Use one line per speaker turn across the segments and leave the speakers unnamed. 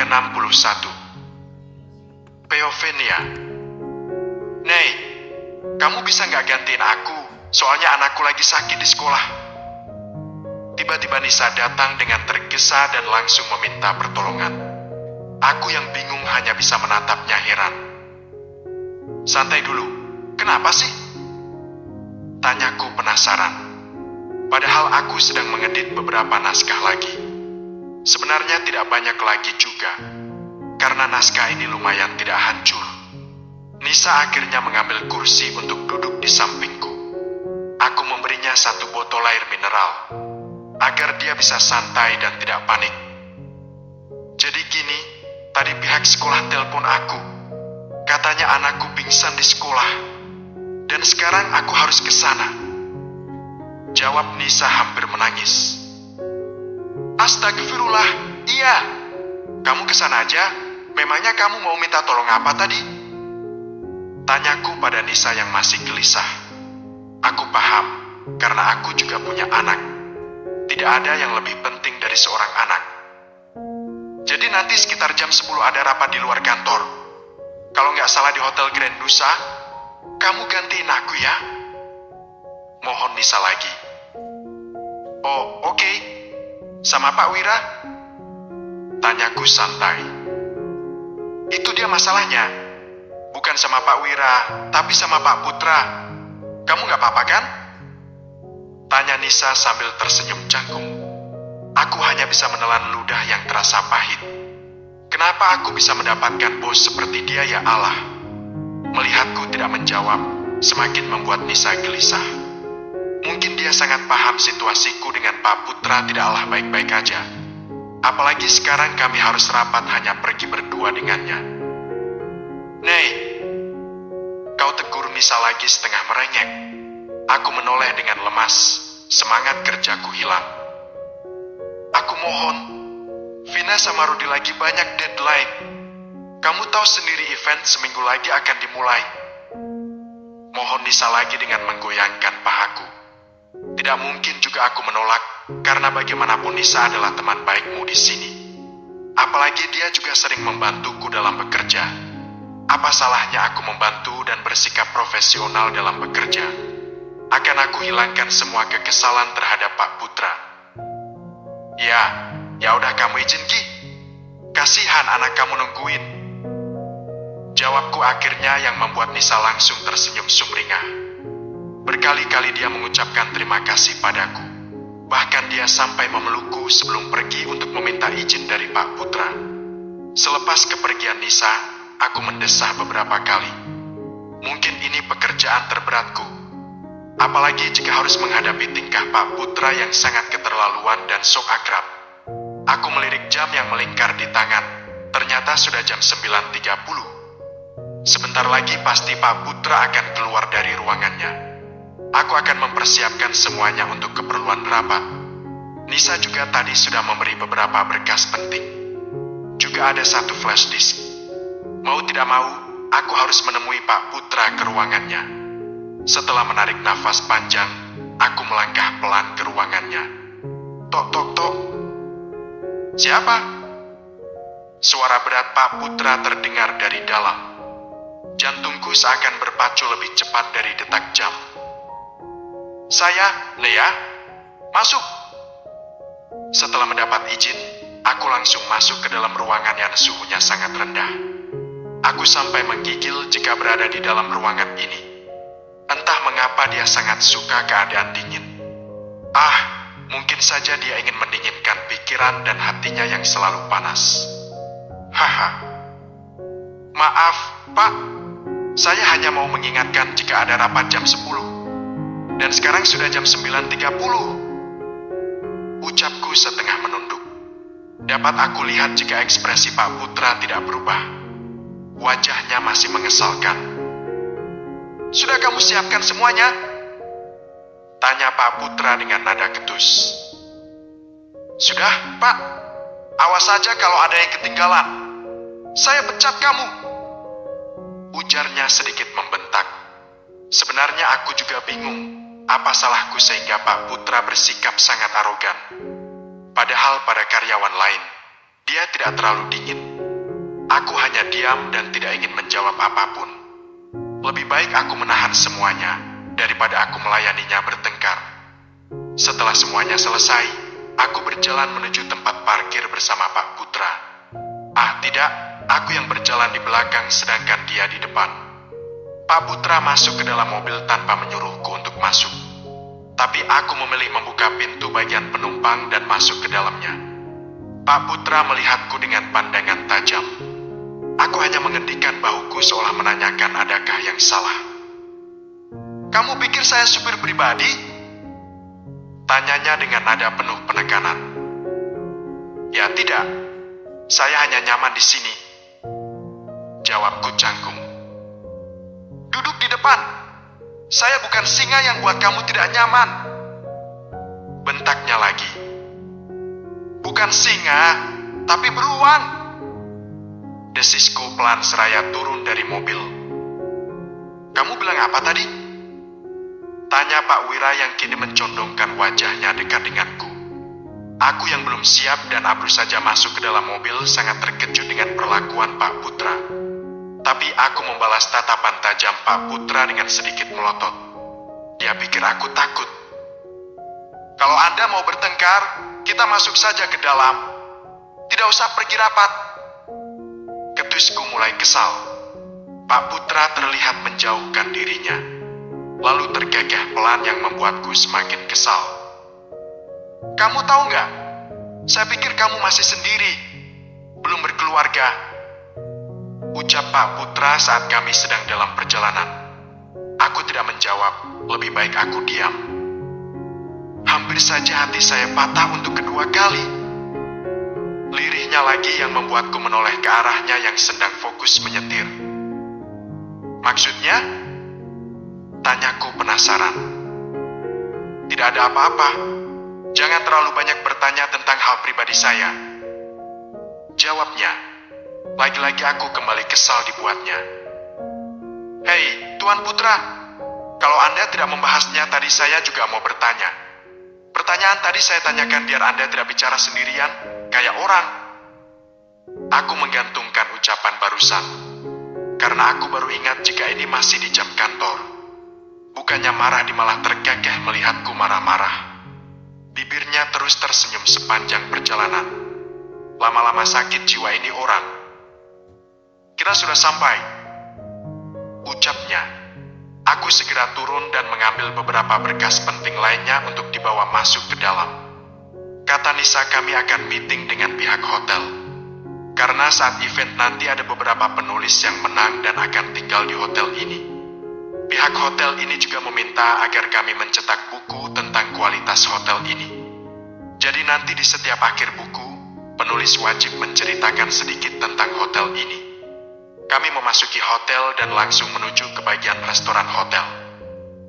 ke-61. Peovenia. Nei, kamu bisa nggak gantiin aku? Soalnya anakku lagi sakit di sekolah. Tiba-tiba Nisa datang dengan tergesa dan langsung meminta pertolongan. Aku yang bingung hanya bisa menatapnya heran. Santai dulu, kenapa sih? Tanyaku penasaran. Padahal aku sedang mengedit beberapa naskah lagi. Sebenarnya tidak banyak lagi juga, karena naskah ini lumayan tidak hancur. Nisa akhirnya mengambil kursi untuk duduk di sampingku. Aku memberinya satu botol air mineral, agar dia bisa santai dan tidak panik. Jadi gini, tadi pihak sekolah telepon aku. Katanya anakku pingsan di sekolah, dan sekarang aku harus ke sana. Jawab Nisa hampir menangis. Astagfirullah, iya. Kamu ke sana aja. Memangnya kamu mau minta tolong apa tadi? Tanyaku pada Nisa yang masih gelisah. Aku paham, karena aku juga punya anak. Tidak ada yang lebih penting dari seorang anak. Jadi nanti sekitar jam 10 ada rapat di luar kantor. Kalau nggak salah di Hotel Grand Nusa, kamu gantiin aku ya. Mohon Nisa lagi. Oh, oke. Sama Pak Wira? Tanyaku santai. Itu dia masalahnya. Bukan sama Pak Wira, tapi sama Pak Putra. Kamu nggak apa-apa kan? Tanya Nisa sambil tersenyum canggung. Aku hanya bisa menelan ludah yang terasa pahit. Kenapa aku bisa mendapatkan bos seperti dia ya Allah? Melihatku tidak menjawab, semakin membuat Nisa gelisah. Mungkin dia sangat paham situasiku dengan Pak Putra tidaklah baik-baik aja. Apalagi sekarang kami harus rapat hanya pergi berdua dengannya. Nei, kau tegur Nisa lagi setengah merengek. Aku menoleh dengan lemas, semangat kerjaku hilang. Aku mohon, Vina sama Rudi lagi banyak deadline. Kamu tahu sendiri event seminggu lagi akan dimulai. Mohon Nisa lagi dengan menggoyangkan pahaku. Tidak mungkin juga aku menolak, karena bagaimanapun Nisa adalah teman baikmu di sini. Apalagi dia juga sering membantuku dalam bekerja. Apa salahnya aku membantu dan bersikap profesional dalam bekerja? Akan aku hilangkan semua kekesalan terhadap Pak Putra. Ya udah kamu izin Ki. Kasihan anak kamu nungguin. Jawabku akhirnya yang membuat Nisa langsung tersenyum sumringah. Berkali-kali dia mengucapkan terima kasih padaku. Bahkan dia sampai memelukku sebelum pergi untuk meminta izin dari Pak Putra. Selepas kepergian Nisa, aku mendesah beberapa kali. Mungkin ini pekerjaan terberatku. Apalagi jika harus menghadapi tingkah Pak Putra yang sangat keterlaluan dan sok akrab. Aku melirik jam yang melingkar di tangan. Ternyata sudah jam 9.30. Sebentar lagi pasti Pak Putra akan keluar dari ruangannya. Aku akan mempersiapkan semuanya untuk keperluan rapat. Nisa juga tadi sudah memberi beberapa berkas penting. Juga ada satu flash disk. Mau tidak mau, aku harus menemui Pak Putra ke ruangannya. Setelah menarik nafas panjang, aku melangkah pelan ke ruangannya. Tok, tok, tok. Siapa? Suara berat Pak Putra terdengar dari dalam. Jantungku seakan berpacu lebih cepat dari detak jam. Saya, Lea, masuk. Setelah mendapat izin, aku langsung masuk ke dalam ruangan yang suhunya sangat rendah. Aku sampai menggigil jika berada di dalam ruangan ini. Entah mengapa dia sangat suka keadaan dingin. Mungkin saja dia ingin mendinginkan pikiran dan hatinya yang selalu panas. Haha. Maaf, Pak. Saya hanya mau mengingatkan jika ada rapat jam 10. Dan sekarang sudah jam 9.30. Ucapku setengah menunduk. Dapat aku lihat jika ekspresi Pak Putra tidak berubah. Wajahnya masih mengesalkan. Sudah kamu siapkan semuanya? Tanya Pak Putra dengan nada ketus. Sudah, Pak. Awas saja kalau ada yang ketinggalan. Saya pecat kamu. Ujarnya sedikit membentak. Sebenarnya aku juga bingung. Apa salahku sehingga Pak Putra bersikap sangat arogan? Padahal pada karyawan lain, dia tidak terlalu dingin. Aku hanya diam dan tidak ingin menjawab apapun. Lebih baik aku menahan semuanya daripada aku melayaninya bertengkar. Setelah semuanya selesai, aku berjalan menuju tempat parkir bersama Pak Putra. Tidak, aku yang berjalan di belakang sedangkan dia di depan. Pak Putra masuk ke dalam mobil tanpa menyuruhku untuk masuk. Tapi aku memilih membuka pintu bagian penumpang dan masuk ke dalamnya. Pak Putra melihatku dengan pandangan tajam. Aku hanya mengendikkan bahuku seolah menanyakan adakah yang salah. "Kamu pikir saya supir pribadi?" Tanyanya dengan nada penuh penekanan. "Ya tidak, saya hanya nyaman di sini," jawabku canggung. "Duduk di depan. Saya bukan singa yang buat kamu tidak nyaman," bentaknya lagi. "Bukan singa, tapi beruang," desisku pelan seraya turun dari mobil. "Kamu bilang apa tadi?" tanya Pak Wira yang kini mencondongkan wajahnya dekat denganku. Aku yang belum siap dan baru saja masuk ke dalam mobil sangat terkejut dengan perlakuan Pak Putra. Tapi aku membalas tatapan tajam Pak Putra dengan sedikit melotot. Dia pikir aku takut. "Kalau Anda mau bertengkar, kita masuk saja ke dalam. Tidak usah pergi rapat." Ketusku mulai kesal. Pak Putra terlihat menjauhkan dirinya, lalu tergagah pelan yang membuatku semakin kesal. "Kamu tahu nggak? Saya pikir kamu masih sendiri, belum berkeluarga," ucap Pak Putra saat kami sedang dalam perjalanan. Aku tidak menjawab, lebih baik aku diam. Hampir saja hati saya patah untuk kedua kali. Lirihnya lagi yang membuatku menoleh ke arahnya yang sedang fokus menyetir. "Maksudnya?" tanyaku penasaran. "Tidak ada apa-apa. Jangan terlalu banyak bertanya tentang hal pribadi saya," jawabnya. Lagi-lagi aku kembali kesal dibuatnya. "Hei, Tuan Putra, kalau Anda tidak membahasnya tadi saya juga mau bertanya. Pertanyaan tadi saya tanyakan biar Anda tidak bicara sendirian, kayak orang." Aku menggantungkan ucapan barusan, karena aku baru ingat jika ini masih di jam kantor. Bukannya marah dia malah tergagah melihatku marah-marah. Bibirnya terus tersenyum sepanjang perjalanan. Lama-lama sakit jiwa ini orang. "Kita sudah sampai," ucapnya. Aku segera turun dan mengambil beberapa berkas penting lainnya untuk dibawa masuk ke dalam. Kata Nisa kami akan meeting dengan pihak hotel. Karena saat event nanti ada beberapa penulis yang menang dan akan tinggal di hotel ini. Pihak hotel ini juga meminta agar kami mencetak buku tentang kualitas hotel ini. Jadi nanti di setiap akhir buku, penulis wajib menceritakan sedikit tentang hotel ini. Kami memasuki hotel dan langsung menuju ke bagian restoran hotel.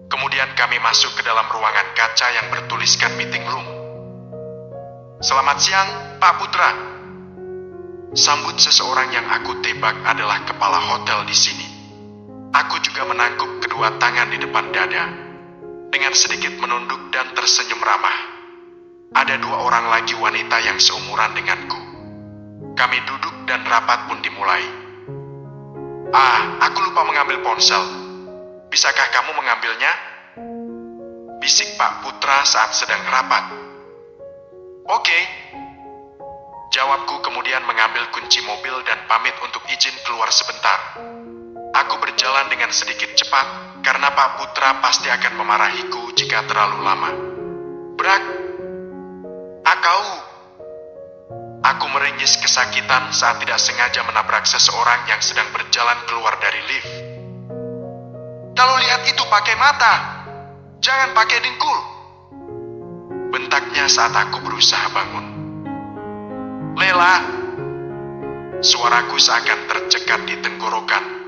Kemudian kami masuk ke dalam ruangan kaca yang bertuliskan meeting room. "Selamat siang, Pak Putra." Sambut seseorang yang aku tebak adalah kepala hotel di sini. Aku juga menangkup kedua tangan di depan dada. Dengan sedikit menunduk dan tersenyum ramah. Ada dua orang lagi wanita yang seumuran denganku. Kami duduk dan rapat pun dimulai. Aku lupa mengambil ponsel. Bisakah kamu mengambilnya?" bisik Pak Putra saat sedang rapat. "Oke," jawabku kemudian mengambil kunci mobil dan pamit untuk izin keluar sebentar. Aku berjalan dengan sedikit cepat, karena Pak Putra pasti akan memarahiku jika terlalu lama. Brak! Akau! Aku meringis kesakitan saat tidak sengaja menabrak seseorang yang sedang berjalan keluar dari lift. "Kalau lihat itu pakai mata, jangan pakai dengkul," bentaknya saat aku berusaha bangun. "Lela!" Suaraku seakan tercekat di tenggorokan.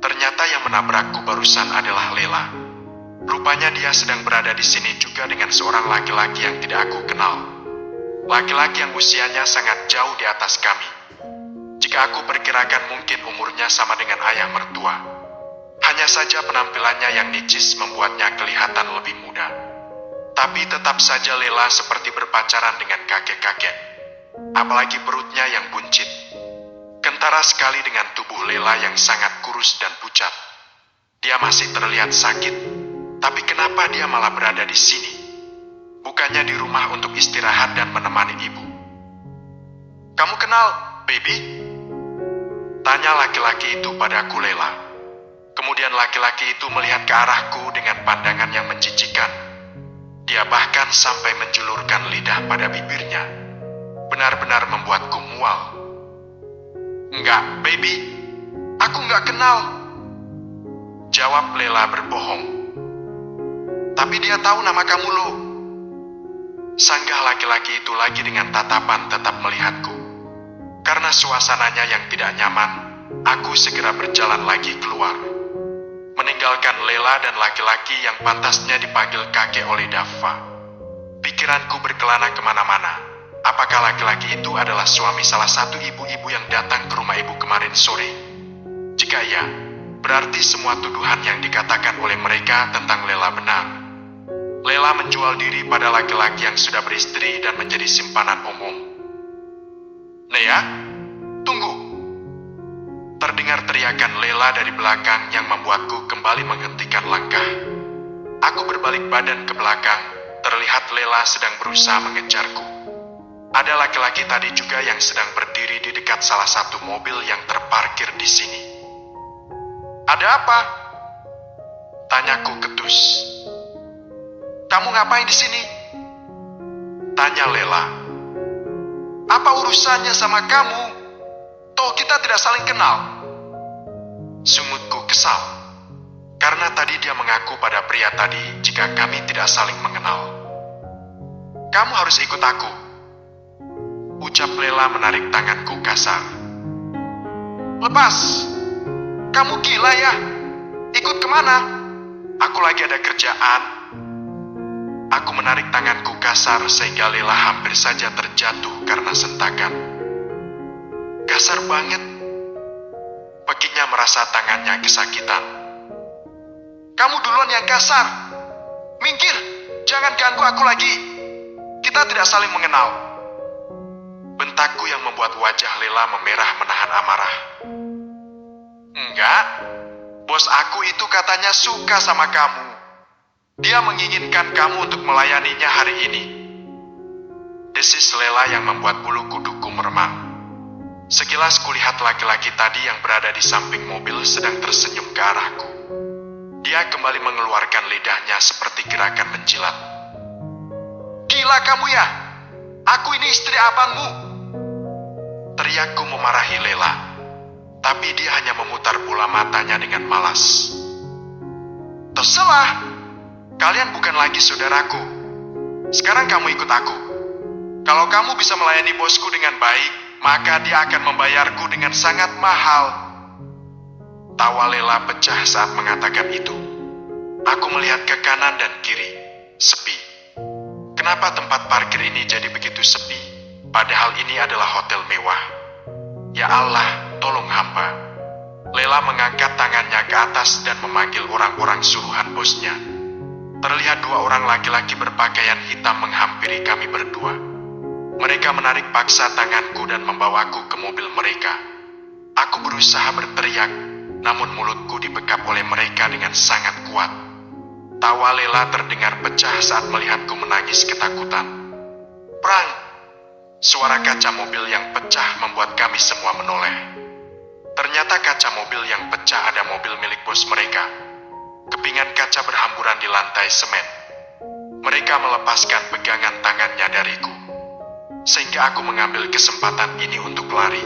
Ternyata yang menabrakku barusan adalah Lela. Rupanya dia sedang berada di sini juga dengan seorang laki-laki yang tidak aku kenal. Laki-laki yang usianya sangat jauh di atas kami. Jika aku perkirakan mungkin umurnya sama dengan ayah mertua. Hanya saja penampilannya yang nicis membuatnya kelihatan lebih muda. Tapi tetap saja Lela seperti berpacaran dengan kakek-kakek. Apalagi perutnya yang buncit. Antara sekali dengan tubuh Lela yang sangat kurus dan pucat. Dia masih terlihat sakit, tapi kenapa dia malah berada di sini? Bukannya di rumah untuk istirahat dan menemani ibu. Kamu kenal, baby? Tanya laki-laki itu padaku Lela. Kemudian laki-laki itu melihat ke arahku dengan pandangan yang menjijikan. Dia bahkan sampai menjulurkan lidah pada bibirnya. Benar-benar membuatku mual. Enggak, baby. Aku enggak kenal. Jawab Lela berbohong. Tapi dia tahu nama kamu lo. Sanggah laki-laki itu lagi dengan tatapan tetap melihatku. Karena suasananya yang tidak nyaman, aku segera berjalan lagi keluar. Meninggalkan Lela dan laki-laki yang pantasnya dipanggil kakek oleh Dava. Pikiranku berkelana kemana-mana. Apakah laki-laki itu adalah suami salah satu ibu-ibu yang datang ke rumah ibu kemarin sore? Jika iya, berarti semua tuduhan yang dikatakan oleh mereka tentang Lela benar. Lela menjual diri pada laki-laki yang sudah beristri dan menjadi simpanan umum. Nea, tunggu. Terdengar teriakan Lela dari belakang yang membuatku kembali menghentikan langkah. Aku berbalik badan ke belakang, terlihat Lela sedang berusaha mengejarku. Ada laki-laki tadi juga yang sedang berdiri di dekat salah satu mobil yang terparkir di sini. Ada apa? Tanyaku ketus. Kamu ngapain di sini? Tanya Lela. Apa urusannya sama kamu? Toh kita tidak saling kenal. Sumutku kesal. Karena tadi dia mengaku pada pria tadi jika kami tidak saling mengenal. Kamu harus ikut aku. Ucap Lela menarik tanganku kasar. Lepas. Kamu gila ya? Ikut kemana? Aku lagi ada kerjaan. Aku menarik tanganku kasar sehingga Lela hampir saja terjatuh karena sentakan. Kasar banget. Pekinya merasa tangannya kesakitan. Kamu duluan yang kasar. Minggir, jangan ganggu aku lagi. Kita tidak saling mengenal. Bentakku yang membuat wajah Lela memerah menahan amarah. Enggak, bos aku itu katanya suka sama kamu. Dia menginginkan kamu untuk melayaninya hari ini. Desis Lela yang membuat bulu kuduku meremang. Sekilas kulihat laki-laki tadi yang berada di samping mobil sedang tersenyum ke arahku. Dia kembali mengeluarkan lidahnya seperti gerakan menjilat. Gila kamu ya? Aku ini istri abangmu. Teriakku memarahi Lela, tapi dia hanya memutar bola matanya dengan malas. Terserah, kalian bukan lagi saudaraku. Sekarang kamu ikut aku. Kalau kamu bisa melayani bosku dengan baik, maka dia akan membayarku dengan sangat mahal. Tawa Lela pecah saat mengatakan itu. Aku melihat ke kanan dan kiri, sepi. Kenapa tempat parkir ini jadi begitu sepi? Padahal ini adalah hotel mewah. Ya Allah, tolong hamba. Lela mengangkat tangannya ke atas dan memanggil orang-orang suruhan bosnya. Terlihat dua orang laki-laki berpakaian hitam menghampiri kami berdua. Mereka menarik paksa tanganku dan membawaku ke mobil mereka. Aku berusaha berteriak, namun mulutku dibekap oleh mereka dengan sangat kuat. Tawa Lela terdengar pecah saat melihatku menangis ketakutan. Prang! Suara kaca mobil yang pecah membuat kami semua menoleh. Ternyata kaca mobil yang pecah ada mobil milik bos mereka. Kepingan kaca berhamburan di lantai semen. Mereka melepaskan pegangan tangannya dariku. Sehingga aku mengambil kesempatan ini untuk lari.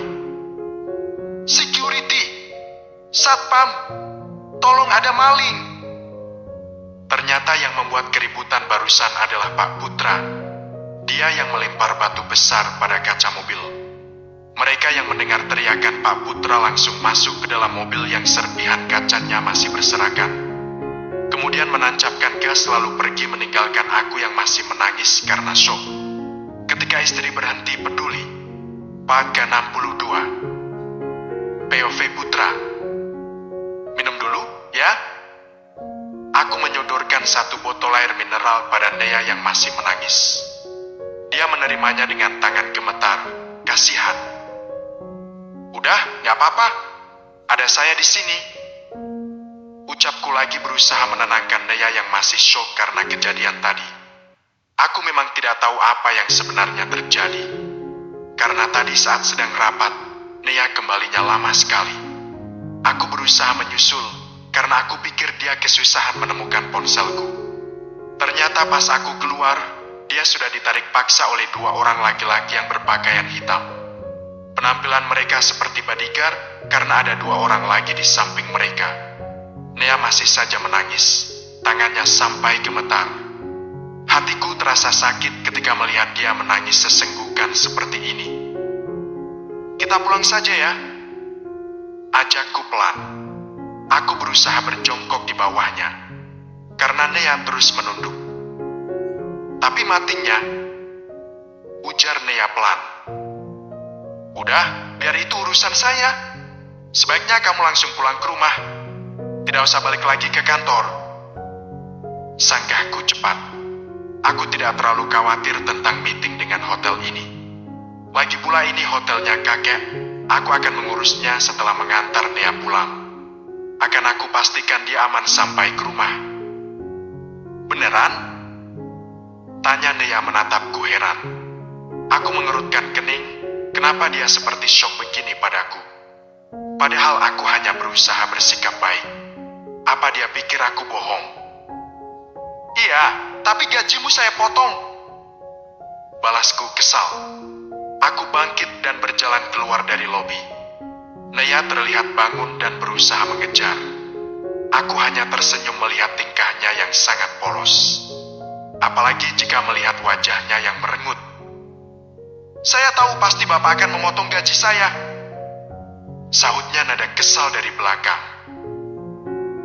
Security! Satpam! Tolong ada maling! Ternyata yang membuat keributan barusan adalah Pak Putra. Dia yang melempar batu besar pada kaca mobil. Mereka yang mendengar teriakan Pak Putra langsung masuk ke dalam mobil yang serpihan kacanya masih berserakan. Kemudian menancapkan gas lalu pergi meninggalkan aku yang masih menangis karena syok. Ketika istri berhenti peduli, Paga 62. POV Putra. Minum dulu, ya? Aku menyodorkan satu botol air mineral pada Nea yang masih menangis. Dia menerimanya dengan tangan gemetar, kasihan. Udah, nggak apa-apa. Ada saya di sini. Ucapku lagi berusaha menenangkan Nea yang masih syok karena kejadian tadi. Aku memang tidak tahu apa yang sebenarnya terjadi. Karena tadi saat sedang rapat, Nea kembalinya lama sekali. Aku berusaha menyusul, karena aku pikir dia kesusahan menemukan ponselku. Ternyata pas aku keluar, dia sudah ditarik paksa oleh 2 orang laki-laki yang berpakaian hitam. Penampilan mereka seperti bodyguard, karena ada 2 orang lagi di samping mereka. Nea masih saja menangis, tangannya sampai gemetar. Hatiku terasa sakit ketika melihat dia menangis sesenggukan seperti ini. Kita pulang saja ya, ajakku pelan. Aku berusaha berjongkok di bawahnya, karena Nea terus menunduk. Tapi matinya, ujar Nea pelan. Udah, biar itu urusan saya. Sebaiknya kamu langsung pulang ke rumah. Tidak usah balik lagi ke kantor. Sanggahku cepat. Aku tidak terlalu khawatir tentang meeting dengan hotel ini. Lagi pula ini hotelnya kakek. Aku akan mengurusnya setelah mengantar Nea pulang. Akan aku pastikan dia aman sampai ke rumah. Beneran? Tanya Nea menatapku heran. Aku mengerutkan kening. Kenapa dia seperti syok begini padaku? Padahal aku hanya berusaha bersikap baik. Apa dia pikir aku bohong? Iya, tapi gajimu saya potong. Balasku kesal. Aku bangkit dan berjalan keluar dari lobi. Nea terlihat bangun dan berusaha mengejar. Aku hanya tersenyum melihat tingkahnya yang sangat polos. Apalagi jika melihat wajahnya yang merengut. Saya tahu pasti Bapak akan memotong gaji saya. Sahutnya nada kesal dari belakang.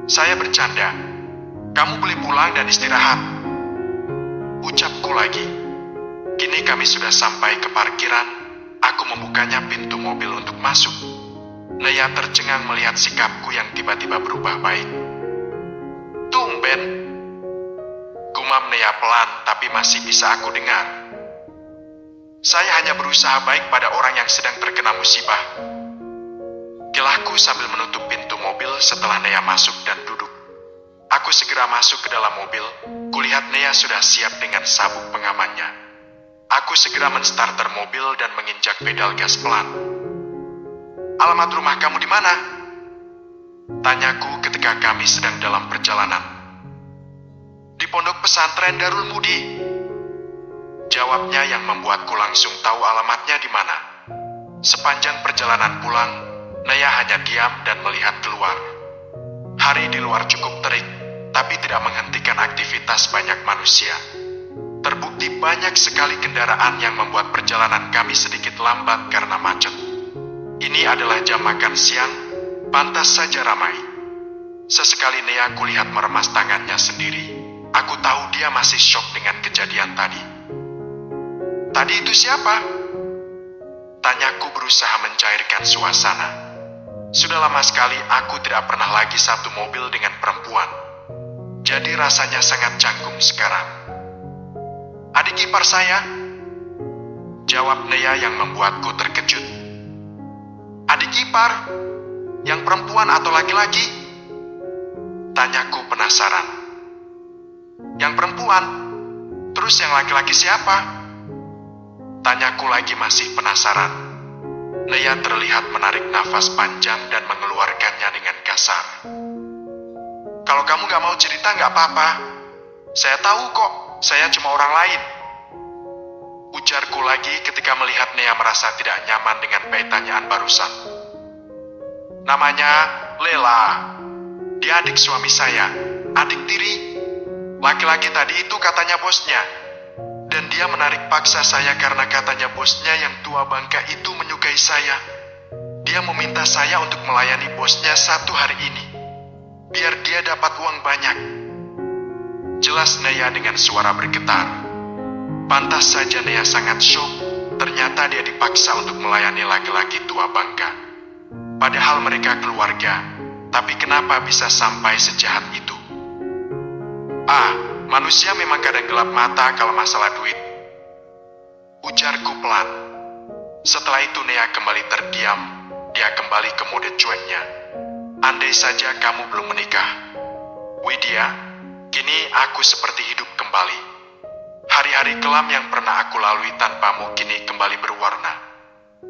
Saya bercanda. Kamu boleh pulang dan istirahat. Ucapku lagi. Kini kami sudah sampai ke parkiran. Aku membukanya pintu mobil untuk masuk. Nea tercengang melihat sikapku yang tiba-tiba berubah baik. Tumben. Gumam Nea pelan tapi masih bisa aku dengar. Saya hanya berusaha baik pada orang yang sedang terkena musibah. Kilahku sambil menutup pintu mobil setelah Nea masuk dan duduk. Aku segera masuk ke dalam mobil. Kulihat Nea sudah siap dengan sabuk pengamannya. Aku segera menstarter mobil dan menginjak pedal gas pelan. Alamat rumah kamu di mana? Tanyaku ketika kami sedang dalam perjalanan. Di pondok pesantren Darul Mudi. Jawabnya yang membuatku langsung tahu alamatnya di mana. Sepanjang perjalanan pulang, Nea hanya diam dan melihat keluar. Hari di luar cukup terik, tapi tidak menghentikan aktivitas banyak manusia. Terbukti banyak sekali kendaraan yang membuat perjalanan kami sedikit lambat karena macet. Ini adalah jam makan siang, pantas saja ramai. Sesekali Nea kulihat meremas tangannya sendiri. Aku tahu dia masih syok dengan kejadian tadi. Tadi itu siapa? Tanyaku berusaha mencairkan suasana. Sudah lama sekali aku tidak pernah lagi satu mobil dengan perempuan. Jadi rasanya sangat canggung sekarang. Adik ipar saya? Jawab Nea yang membuatku terkejut. Adik ipar? Yang perempuan atau laki-laki? Tanyaku penasaran. Yang perempuan? Terus yang laki-laki siapa? Tanyaku lagi masih penasaran. Nea terlihat menarik nafas panjang dan mengeluarkannya dengan kasar. Kalau kamu gak mau cerita gak apa-apa. Saya tahu kok, saya cuma orang lain. Ujarku lagi ketika melihat Nea merasa tidak nyaman dengan pertanyaan barusan. Namanya Lela. Dia adik suami saya, adik tiri. Laki-laki tadi itu katanya bosnya. Dan dia menarik paksa saya karena katanya bosnya yang tua bangka itu menyukai saya. Dia meminta saya untuk melayani bosnya 1 hari ini. Biar dia dapat uang banyak. Jelas Nea dengan suara bergetar. Pantas saja Nea sangat syok. Ternyata dia dipaksa untuk melayani laki-laki tua bangka. Padahal mereka keluarga. Tapi kenapa bisa sampai sejahat itu? Manusia memang kadang gelap mata kalau masalah duit. Ujarku pelan. Setelah itu Nea kembali terdiam. dia kembali ke mode cueknya. Andai saja kamu belum menikah. Widya, kini aku seperti hidup kembali. Hari-hari kelam yang pernah aku lalui tanpamu kini kembali berwarna.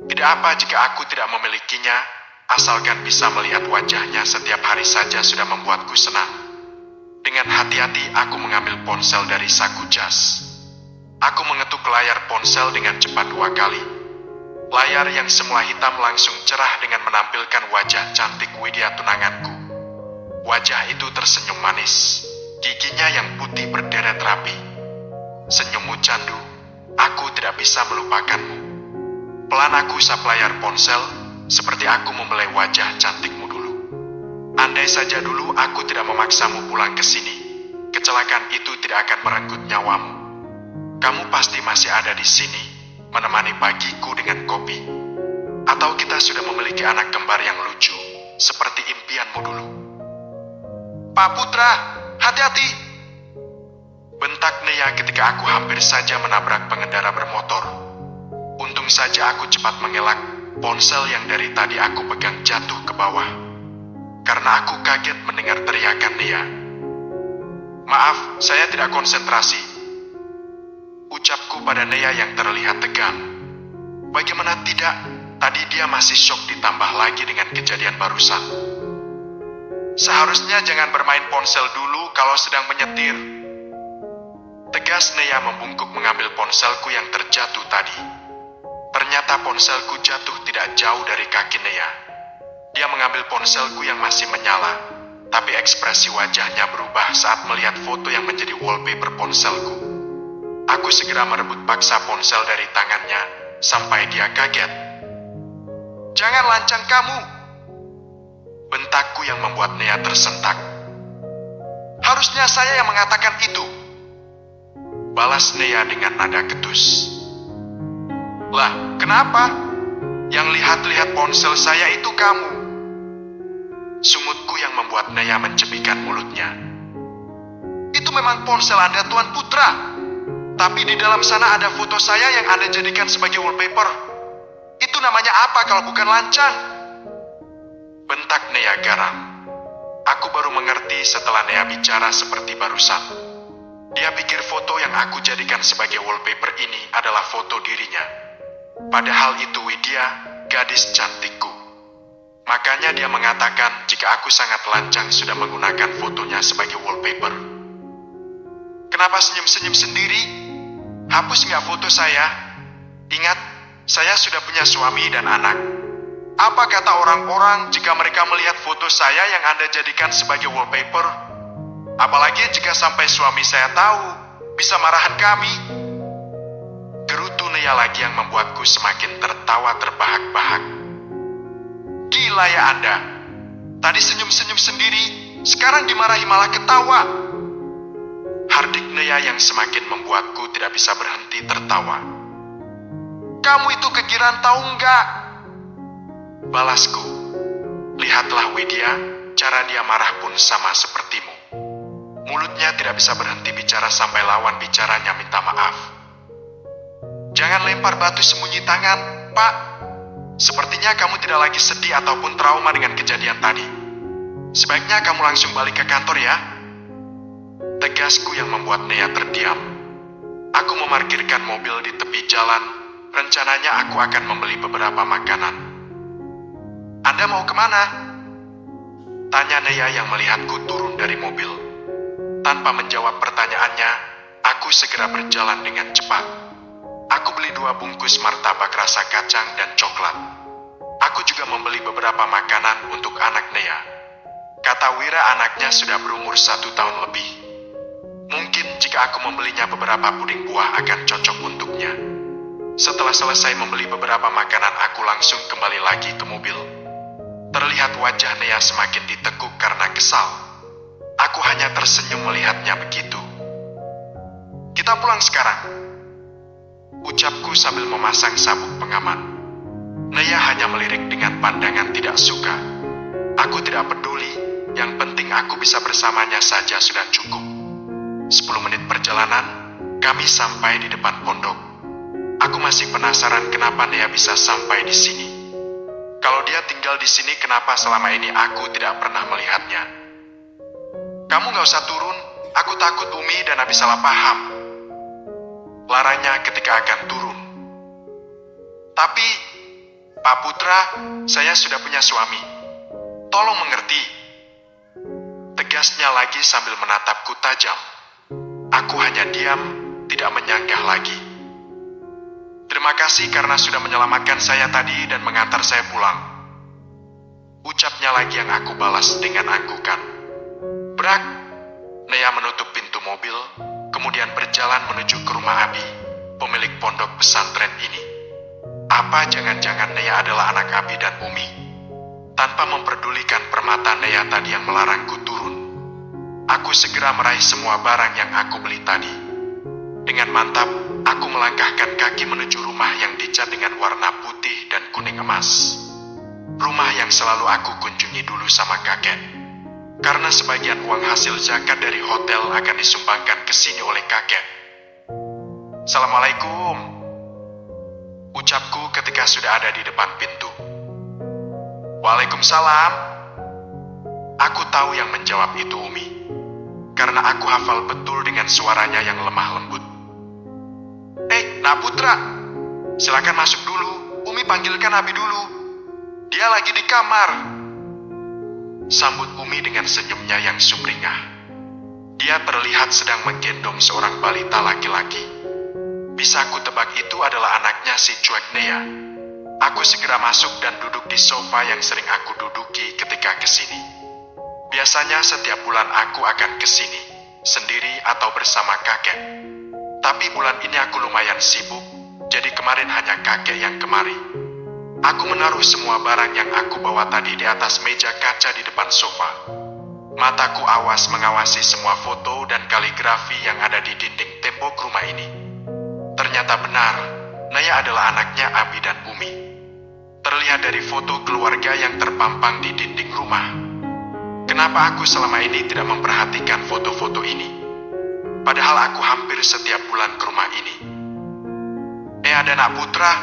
Tidak apa jika aku tidak memilikinya, asalkan bisa melihat wajahnya setiap hari saja sudah membuatku senang. Dengan hati-hati aku mengambil ponsel dari saku jas. Aku mengetuk layar ponsel dengan cepat 2 kali. Layar yang semula hitam langsung cerah dengan menampilkan wajah cantik Widya tunanganku. Wajah itu tersenyum manis, giginya yang putih berderet rapi. Senyummu candu, aku tidak bisa melupakanmu. Pelan aku usap layar ponsel, seperti aku membelai wajah cantikmu dulu. Andai saja dulu aku tidak memaksamu pulang ke sini, kecelakaan itu tidak akan merenggut nyawamu. Kamu pasti masih ada di sini, menemani pagiku dengan kopi. Atau kita sudah memiliki anak kembar yang lucu, seperti impianmu dulu. Pak Putra, hati-hati! Bentak Nea ketika aku hampir saja menabrak pengendara bermotor. Untung saja aku cepat mengelak, ponsel yang dari tadi aku pegang jatuh ke bawah. Karena aku kaget mendengar teriakan Nea. Maaf, saya tidak konsentrasi. Ucapku pada Nea yang terlihat tegang. Bagaimana tidak, tadi dia masih syok ditambah lagi dengan kejadian barusan. Seharusnya jangan bermain ponsel dulu kalau sedang menyetir. Tegas Nea membungkuk mengambil ponselku yang terjatuh tadi. Ternyata ponselku jatuh tidak jauh dari kaki Nea. Dia mengambil ponselku yang masih menyala, tapi ekspresi wajahnya berubah saat melihat foto yang menjadi wallpaper ponselku. Aku segera merebut paksa ponsel dari tangannya, sampai dia kaget. Jangan lancang kamu! Bentakku yang membuat Nea tersentak. Harusnya saya yang mengatakan itu. Balas Nea dengan nada ketus. Lah, kenapa? Yang lihat-lihat ponsel saya itu kamu. Sumutku yang membuat Nea mencebikkan mulutnya. Itu memang ponsel Anda, Tuan Putra. Tapi di dalam sana ada foto saya yang Anda jadikan sebagai wallpaper. Itu namanya apa kalau bukan lancang? Bentak Nea garam. Aku baru mengerti setelah Nea bicara seperti barusan. Dia pikir foto yang aku jadikan sebagai wallpaper ini adalah foto dirinya. Padahal itu Widya, gadis cantikku. Makanya dia mengatakan jika aku sangat lancang sudah menggunakan fotonya sebagai wallpaper. Kenapa senyum-senyum sendiri? Hapus nggak foto saya? Ingat, saya sudah punya suami dan anak. Apa kata orang-orang jika mereka melihat foto saya yang Anda jadikan sebagai wallpaper? Apalagi jika sampai suami saya tahu, bisa marahan kami. Gerutu Nea lagi yang membuatku semakin tertawa terbahak-bahak. Gila ya Anda. Tadi senyum-senyum sendiri, sekarang dimarahi malah ketawa. Hardik Nea yang semakin membuatku tidak bisa berhenti tertawa. Kamu itu kegiran tahu enggak? Balasku. Lihatlah Widya, cara dia marah pun sama sepertimu. Mulutnya tidak bisa berhenti bicara sampai lawan bicaranya minta maaf. Jangan lempar batu sembunyi tangan, Pak. Sepertinya kamu tidak lagi sedih ataupun trauma dengan kejadian tadi. Sebaiknya kamu langsung balik ke kantor ya. Tegasku yang membuat Nea terdiam. Aku memarkirkan mobil di tepi jalan. Rencananya aku akan membeli beberapa makanan. Anda mau kemana? Tanya Nea yang melihatku turun dari mobil. Tanpa menjawab pertanyaannya, aku segera berjalan dengan cepat. Aku beli 2 bungkus martabak rasa kacang dan coklat. Aku juga membeli beberapa makanan untuk anak Nea. Kata Wira anaknya sudah berumur 1 tahun lebih. Mungkin jika aku membelinya beberapa puding buah akan cocok untuknya. Setelah selesai membeli beberapa makanan, aku langsung kembali lagi ke mobil. Terlihat wajah Nea semakin ditekuk karena kesal. Aku hanya tersenyum melihatnya begitu. Kita pulang sekarang. Ucapku sambil memasang sabuk pengaman. Nea hanya melirik dengan pandangan tidak suka. Aku tidak peduli, yang penting aku bisa bersamanya saja sudah cukup. 10 menit perjalanan, kami sampai di depan pondok. Aku masih penasaran kenapa Nea bisa sampai di sini. Kalau dia tinggal di sini, kenapa selama ini aku tidak pernah melihatnya? Kamu gak usah turun, aku takut Umi dan Abi salah paham. Laranya ketika akan turun. Tapi, Pak Putra, saya sudah punya suami. Tolong mengerti. Tegasnya lagi sambil menatapku tajam. Aku hanya diam, tidak menyanggah lagi. Terima kasih karena sudah menyelamatkan saya tadi dan mengantar saya pulang. Ucapnya lagi yang aku balas dengan anggukan. Brak, Nea menutup pintu mobil, kemudian berjalan menuju ke rumah Abi, pemilik pondok pesantren ini. Apa jangan-jangan Nea adalah anak Abi dan Umi? Tanpa memperdulikan permata Nea tadi yang melarangku turun, aku segera meraih semua barang yang aku beli tadi. Dengan mantap, aku melangkahkan kaki menuju rumah yang dicat dengan warna putih dan kuning emas. Rumah yang selalu aku kunjungi dulu sama kakek. Karena sebagian uang hasil zakat dari hotel akan disumbangkan ke sini oleh kakek. Assalamualaikum, ucapku ketika sudah ada di depan pintu. Waalaikumsalam. Aku tahu yang menjawab itu Umi, karena aku hafal betul dengan suaranya yang lemah lembut. Nak Putra, silakan masuk dulu. Umi panggilkan Abi dulu. Dia lagi di kamar. Sambut Umi dengan senyumnya yang sumringah. Dia terlihat sedang menggendong seorang balita laki-laki. Bisa aku tebak itu adalah anaknya si cuek Nea. Aku segera masuk dan duduk di sofa yang sering aku duduki ketika kesini. Biasanya setiap bulan aku akan kesini, sendiri atau bersama kakek. Tapi bulan ini aku lumayan sibuk, jadi kemarin hanya kakek yang kemari. Aku menaruh semua barang yang aku bawa tadi di atas meja kaca di depan sofa. Mataku awas mengawasi semua foto dan kaligrafi yang ada di dinding tembok rumah ini. Ternyata benar, Naya adalah anaknya Abi dan Umi. Terlihat dari foto keluarga yang terpampang di dinding rumah. Kenapa aku selama ini tidak memperhatikan foto-foto ini? Padahal aku hampir setiap bulan ke rumah ini. Ada Nak Putra.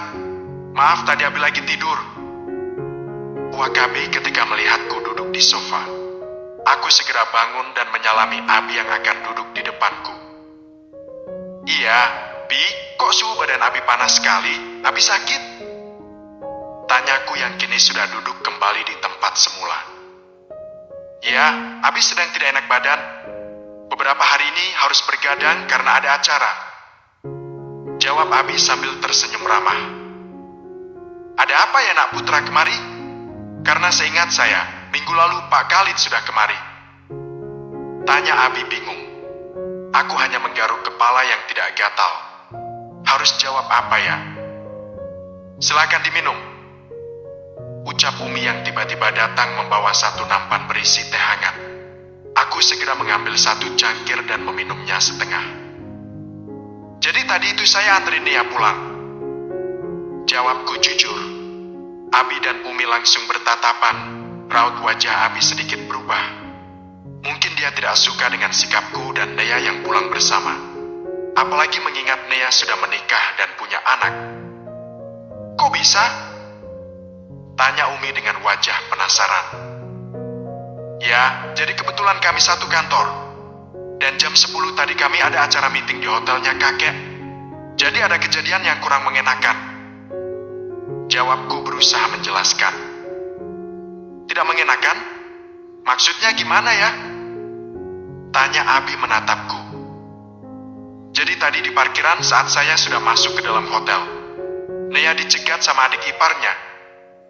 Maaf tadi Abi lagi tidur. Uak Abi ketika melihatku duduk di sofa. Aku segera bangun dan menyalami Abi yang akan duduk di depanku. Iya, Bi, kok suhu badan Abi panas sekali? Abi sakit? Tanyaku yang kini sudah duduk kembali di tempat semula. Ya, Abi sedang tidak enak badan. Beberapa hari ini harus bergadang karena ada acara. Jawab Abi sambil tersenyum ramah. Ada apa ya Nak Putra kemari? Karena seingat saya, minggu lalu Pak Khalid sudah kemari. Tanya Abi bingung. Aku hanya menggaruk kepala yang tidak gatal. Harus jawab apa ya? Silakan diminum. Ucap Umi yang tiba-tiba datang membawa satu nampan berisi teh hangat. Aku segera mengambil satu cangkir dan meminumnya setengah. Jadi tadi itu saya anterin Nia pulang. Jawabku jujur. Abi dan Umi langsung bertatapan. Raut wajah Abi sedikit berubah. Mungkin dia tidak suka dengan sikapku dan Nea yang pulang bersama. Apalagi mengingat Nea sudah menikah dan punya anak. Kok bisa? Tanya Umi dengan wajah penasaran. Ya, jadi kebetulan kami satu kantor. Dan jam 10 tadi kami ada acara meeting di hotelnya kakek. Jadi ada kejadian yang kurang mengenakan. Jawabku berusaha menjelaskan. Tidak mengenakan? Maksudnya gimana ya? Tanya Abi menatapku. Jadi tadi di parkiran saat saya sudah masuk ke dalam hotel, Nea dicegat sama adik iparnya.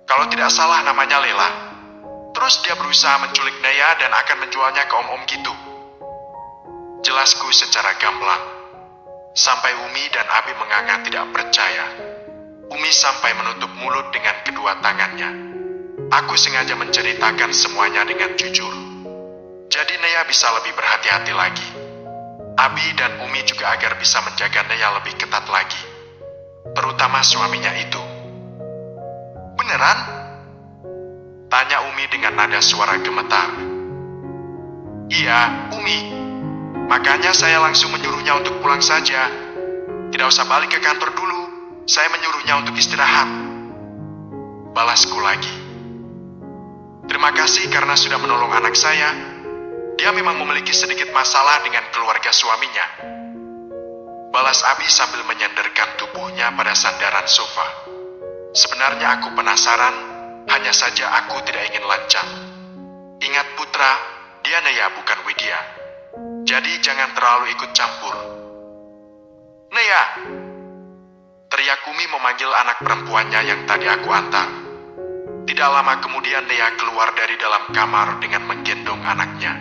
Kalau tidak salah namanya Lela. Terus dia berusaha menculik Nea dan akan menjualnya ke om-om gitu. Jelasku secara gamblang. Sampai Umi dan Abi menganga tidak percaya. Umi sampai menutup mulut dengan kedua tangannya. Aku sengaja menceritakan semuanya dengan jujur. Jadi Nea bisa lebih berhati-hati lagi. Abi dan Umi juga agar bisa menjaga Nea lebih ketat lagi. Terutama suaminya itu. Beneran? Tanya Umi dengan nada suara gemetar. Iya, Umi. Makanya saya langsung menyuruhnya untuk pulang saja. Tidak usah balik ke kantor dulu. Saya menyuruhnya untuk istirahat. Balasku lagi. Terima kasih karena sudah menolong anak saya. Dia memang memiliki sedikit masalah dengan keluarga suaminya. Balas Abi sambil menyandarkan tubuhnya pada sandaran sofa. Sebenarnya aku penasaran, hanya saja aku tidak ingin lancang. Ingat Putra, dia Nea bukan Widya. Jadi jangan terlalu ikut campur. Nea! Teriak Umi memanggil anak perempuannya yang tadi aku antar. Tidak lama kemudian Nea keluar dari dalam kamar dengan menggendong anaknya.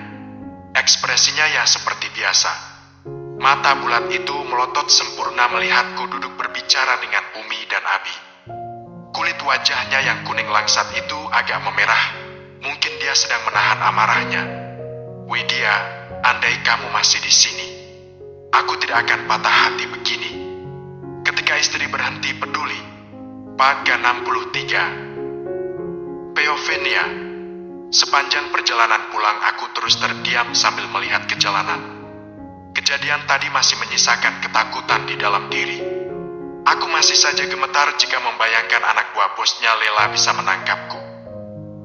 Ekspresinya ya seperti biasa. Mata bulat itu melotot sempurna melihatku duduk berbicara dengan Umi dan Abi. Kulit wajahnya yang kuning langsat itu agak memerah. Mungkin dia sedang menahan amarahnya. Widya, andai kamu masih di sini, aku tidak akan patah hati begini. Ketika istri berhenti peduli. Pag 63. Peovenia. Sepanjang perjalanan pulang aku terus terdiam sambil melihat ke jalanan. Kejadian tadi masih menyisakan ketakutan di dalam diri. Aku masih saja gemetar jika membayangkan anak buah bosnya Lela bisa menangkapku.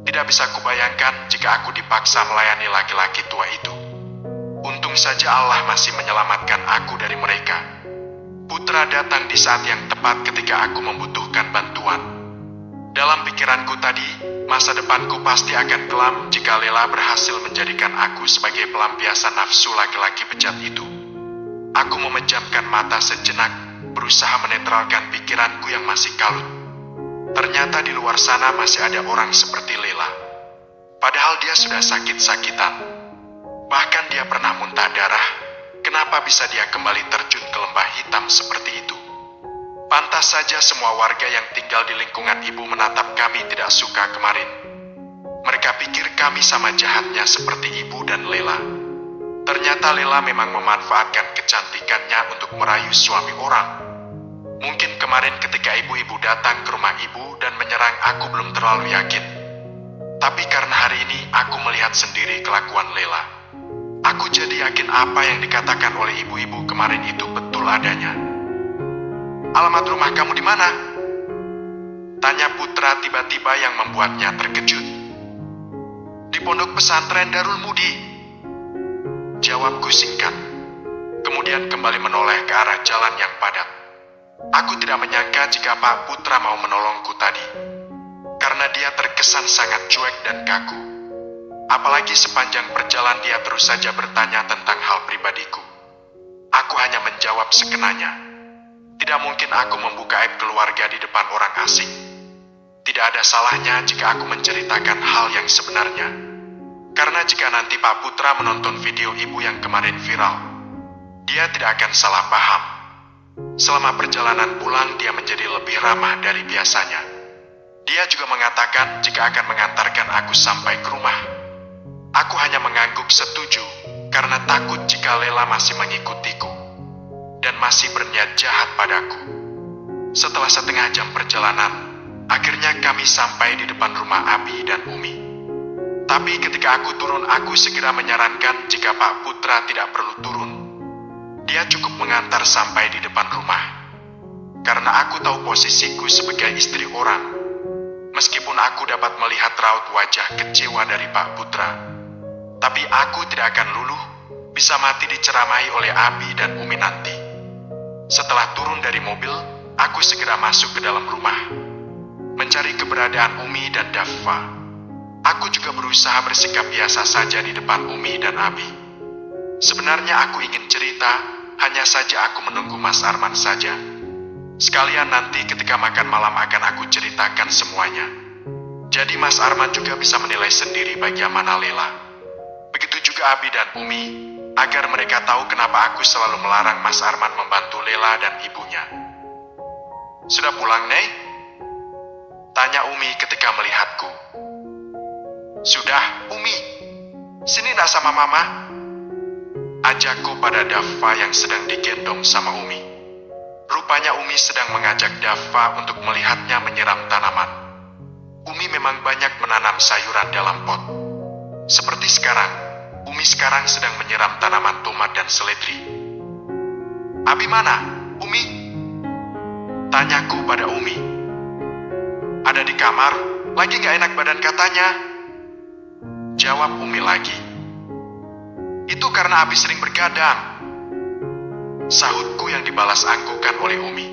Tidak bisa kubayangkan jika aku dipaksa melayani laki-laki tua itu. Untung saja Allah masih menyelamatkan aku dari mereka. Putra datang di saat yang tepat ketika aku membutuhkan bantuan. Dalam pikiranku tadi, masa depanku pasti akan kelam jika Lela berhasil menjadikan aku sebagai pelampiasan nafsu laki-laki bejat itu. Aku memejamkan mata sejenak, berusaha menetralkan pikiranku yang masih kalut. Ternyata di luar sana masih ada orang seperti Lela. Padahal dia sudah sakit-sakitan. Bahkan dia pernah muntah darah. Kenapa bisa dia kembali terjun ke lembah hitam seperti itu? Pantas saja semua warga yang tinggal di lingkungan ibu menatap kami tidak suka kemarin. Mereka pikir kami sama jahatnya seperti ibu dan Lela. Ternyata Lela memang memanfaatkan kecantikannya untuk merayu suami orang. Mungkin kemarin ketika ibu-ibu datang ke rumah ibu dan menyerang aku belum terlalu yakin. Tapi karena hari ini aku melihat sendiri kelakuan Lela. Aku jadi yakin apa yang dikatakan oleh ibu-ibu kemarin itu betul adanya. Alamat rumah kamu di mana? Tanya Putra tiba-tiba yang membuatnya terkejut. Di pondok pesantren Darul Mudi. Jawabku singkat. Kemudian kembali menoleh ke arah jalan yang padat. Aku tidak menyangka jika Pak Putra mau menolongku tadi. Karena dia terkesan sangat cuek dan kaku. Apalagi sepanjang perjalanan dia terus saja bertanya tentang hal pribadiku. Aku hanya menjawab sekenanya. Tidak mungkin aku membuka aib keluarga di depan orang asing. Tidak ada salahnya jika aku menceritakan hal yang sebenarnya. Karena jika nanti Pak Putra menonton video ibu yang kemarin viral, dia tidak akan salah paham. Selama perjalanan pulang dia menjadi lebih ramah dari biasanya. Dia juga mengatakan jika akan mengantarkan aku sampai ke rumah. Aku hanya mengangguk setuju karena takut jika Lela masih mengikutiku dan masih berniat jahat padaku. Setelah setengah jam perjalanan, akhirnya kami sampai di depan rumah Abi dan Umi. Tapi ketika aku turun, aku segera menyarankan jika Pak Putra tidak perlu turun. Dia cukup mengantar sampai di depan rumah. Karena aku tahu posisiku sebagai istri orang. Meskipun aku dapat melihat raut wajah kecewa dari Pak Putra, tapi aku tidak akan luluh, bisa mati diceramahi oleh Abi dan Umi nanti. Setelah turun dari mobil, aku segera masuk ke dalam rumah. Mencari keberadaan Umi dan Daffa. Aku juga berusaha bersikap biasa saja di depan Umi dan Abi. Sebenarnya aku ingin cerita, hanya saja aku menunggu Mas Arman saja. Sekalian nanti ketika makan malam akan aku ceritakan semuanya. Jadi Mas Arman juga bisa menilai sendiri bagaimana Lela. Begitu juga Abi dan Umi, agar mereka tahu kenapa aku selalu melarang Mas Arman membantu Lela dan ibunya. Sudah pulang, Nei? Tanya Umi ketika melihatku. Sudah, Umi. Sini nak sama Mama. Ajakku pada Daffa yang sedang digendong sama Umi. Rupanya Umi sedang mengajak Daffa untuk melihatnya menyiram tanaman. Umi memang banyak menanam sayuran dalam pot. Seperti sekarang, Umi sekarang sedang menyiram tanaman tomat dan seledri. Abi mana, Umi? Tanyaku pada Umi. Ada di kamar, lagi gak enak badan katanya. Jawab Umi lagi. Itu karena Abi sering bergadang. Sahutku yang dibalas anggukan oleh Umi.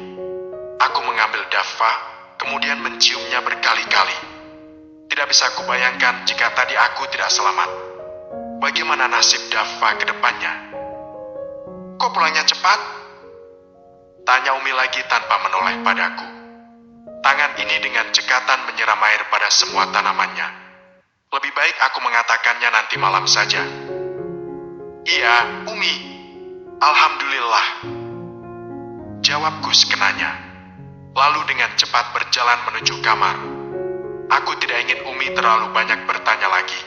Aku mengambil Daffa, kemudian menciumnya berkali-kali. Tidak bisa kubayangkan jika tadi aku tidak selamat. Bagaimana nasib Daffa ke depannya? Kok pulangnya cepat? Tanya Umi lagi tanpa menoleh padaku. Tangan ini dengan cekatan menyiram air pada semua tanamannya. Lebih baik aku mengatakannya nanti malam saja. Iya, Umi. Alhamdulillah. Jawabku sekenanya. Lalu dengan cepat berjalan menuju kamar. Aku tidak ingin Umi terlalu banyak bertanya lagi.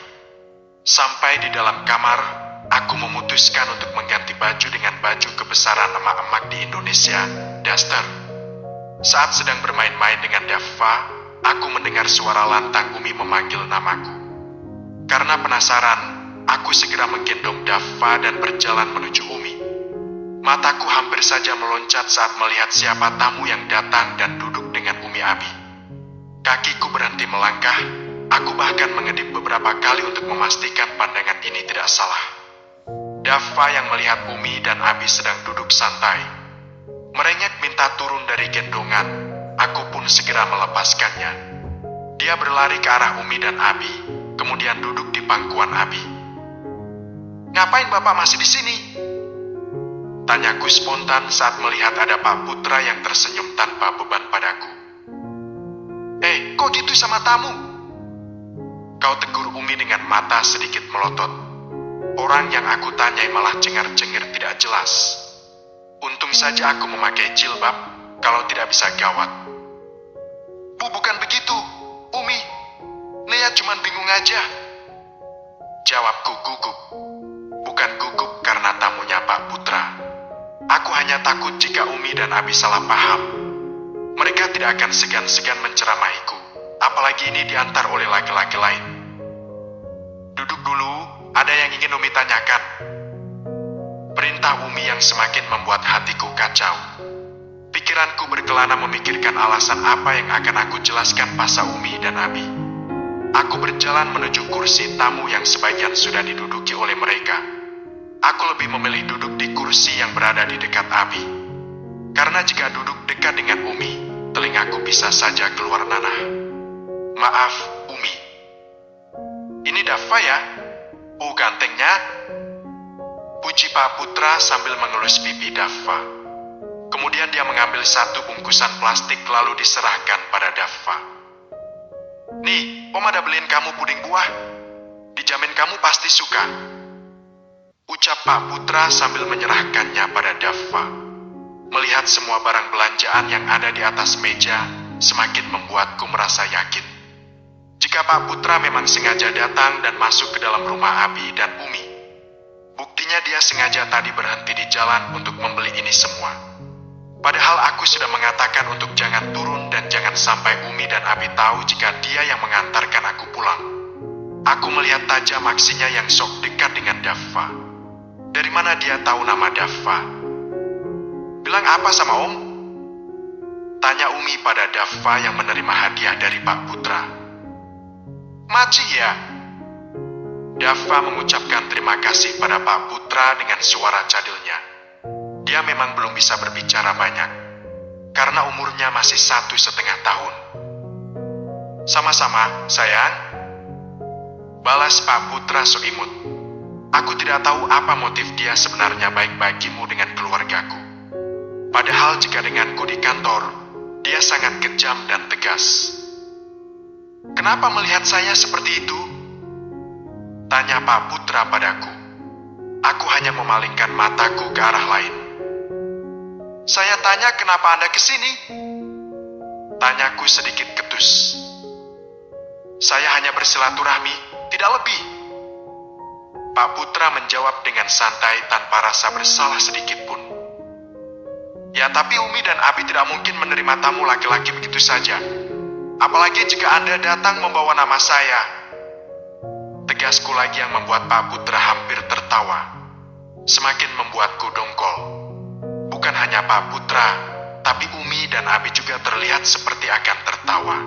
Sampai di dalam kamar, aku memutuskan untuk mengganti baju dengan baju kebesaran emak-emak di Indonesia, daster. Saat sedang bermain-main dengan Daffa, aku mendengar suara lantang Umi memanggil namaku. Karena penasaran, aku segera menggendong Daffa dan berjalan menuju Umi. Mataku hampir saja meloncat saat melihat siapa tamu yang datang dan duduk dengan Umi Abi. Kakiku berhenti melangkah, aku bahkan mengedip beberapa kali untuk memastikan pandangan ini tidak salah. Daffa yang melihat Umi dan Abi sedang duduk santai. Merengek minta turun dari gendongan, aku pun segera melepaskannya. Dia berlari ke arah Umi dan Abi, kemudian duduk di pangkuan Abi. Ngapain Bapak masih di sini? Tanyaku spontan saat melihat ada Pak Putra yang tersenyum tanpa beban padaku. Kok gitu sama tamu? Kau tegur Umi dengan mata sedikit melotot. Orang yang aku tanyai malah cengar-cengir tidak jelas. Untung saja aku memakai jilbab, kalau tidak bisa gawat. Bu, bukan begitu, Umi. Nea cuma bingung aja. Jawabku gugup. Bukan gugup karena tamunya Pak Putra. Aku hanya takut jika Umi dan Abi salah paham. Mereka tidak akan segan-segan menceramahiku, apalagi ini diantar oleh laki-laki lain. Duduk dulu, ada yang ingin Umi tanyakan. Perintah Umi yang semakin membuat hatiku kacau. Pikiranku berkelana memikirkan alasan apa yang akan aku jelaskan pada Umi dan Abi. Aku berjalan menuju kursi tamu yang sebagian sudah diduduki oleh mereka. Aku lebih memilih duduk di kursi yang berada di dekat Abi. Karena jika duduk dekat dengan Umi, telingaku bisa saja keluar nanah. Maaf, Umi. Ini Daffa ya? Gantengnya? Puji Pak Putra sambil mengelus pipi Daffa. Kemudian dia mengambil satu bungkusan plastik lalu diserahkan pada Daffa. Nih, Om ada beliin kamu puding buah. Dijamin kamu pasti suka. Ucap Pak Putra sambil menyerahkannya pada Daffa. Melihat semua barang belanjaan yang ada di atas meja, semakin membuatku merasa yakin. Jika Pak Putra memang sengaja datang dan masuk ke dalam rumah Abi dan Umi, buktinya dia sengaja tadi berhenti di jalan untuk membeli ini semua. Padahal aku sudah mengatakan untuk jangan turun dan jangan sampai Umi dan Abi tahu jika dia yang mengantarkan aku pulang. Aku melihat tajam aksinya yang sok dekat dengan Daffa. Dari mana dia tahu nama Daffa? Bilang apa sama Om? Tanya Umi pada Daffa yang menerima hadiah dari Pak Putra. Maci ya? Daffa mengucapkan terima kasih pada Pak Putra dengan suara cadilnya. Dia memang belum bisa berbicara banyak, karena umurnya masih 1,5 tahun. Sama-sama, sayang. Balas Pak Putra seimut. Aku tidak tahu apa motif dia sebenarnya baik bagimu dengan keluargaku. Padahal jika denganku di kantor, dia sangat kejam dan tegas. Kenapa melihat saya seperti itu? Tanya Pak Putra padaku. Aku hanya memalingkan mataku ke arah lain. Saya tanya kenapa Anda kesini? Tanyaku sedikit ketus. Saya hanya bersilaturahmi, tidak lebih. Pak Putra menjawab dengan santai tanpa rasa bersalah sedikit pun. Ya, tapi Umi dan Abi tidak mungkin menerima tamu laki-laki begitu saja. Apalagi jika Anda datang membawa nama saya. Tegasku lagi yang membuat Pak Putra hampir tertawa. Semakin membuatku dongkol. Bukan hanya Pak Putra, tapi Umi dan Abi juga terlihat seperti akan tertawa.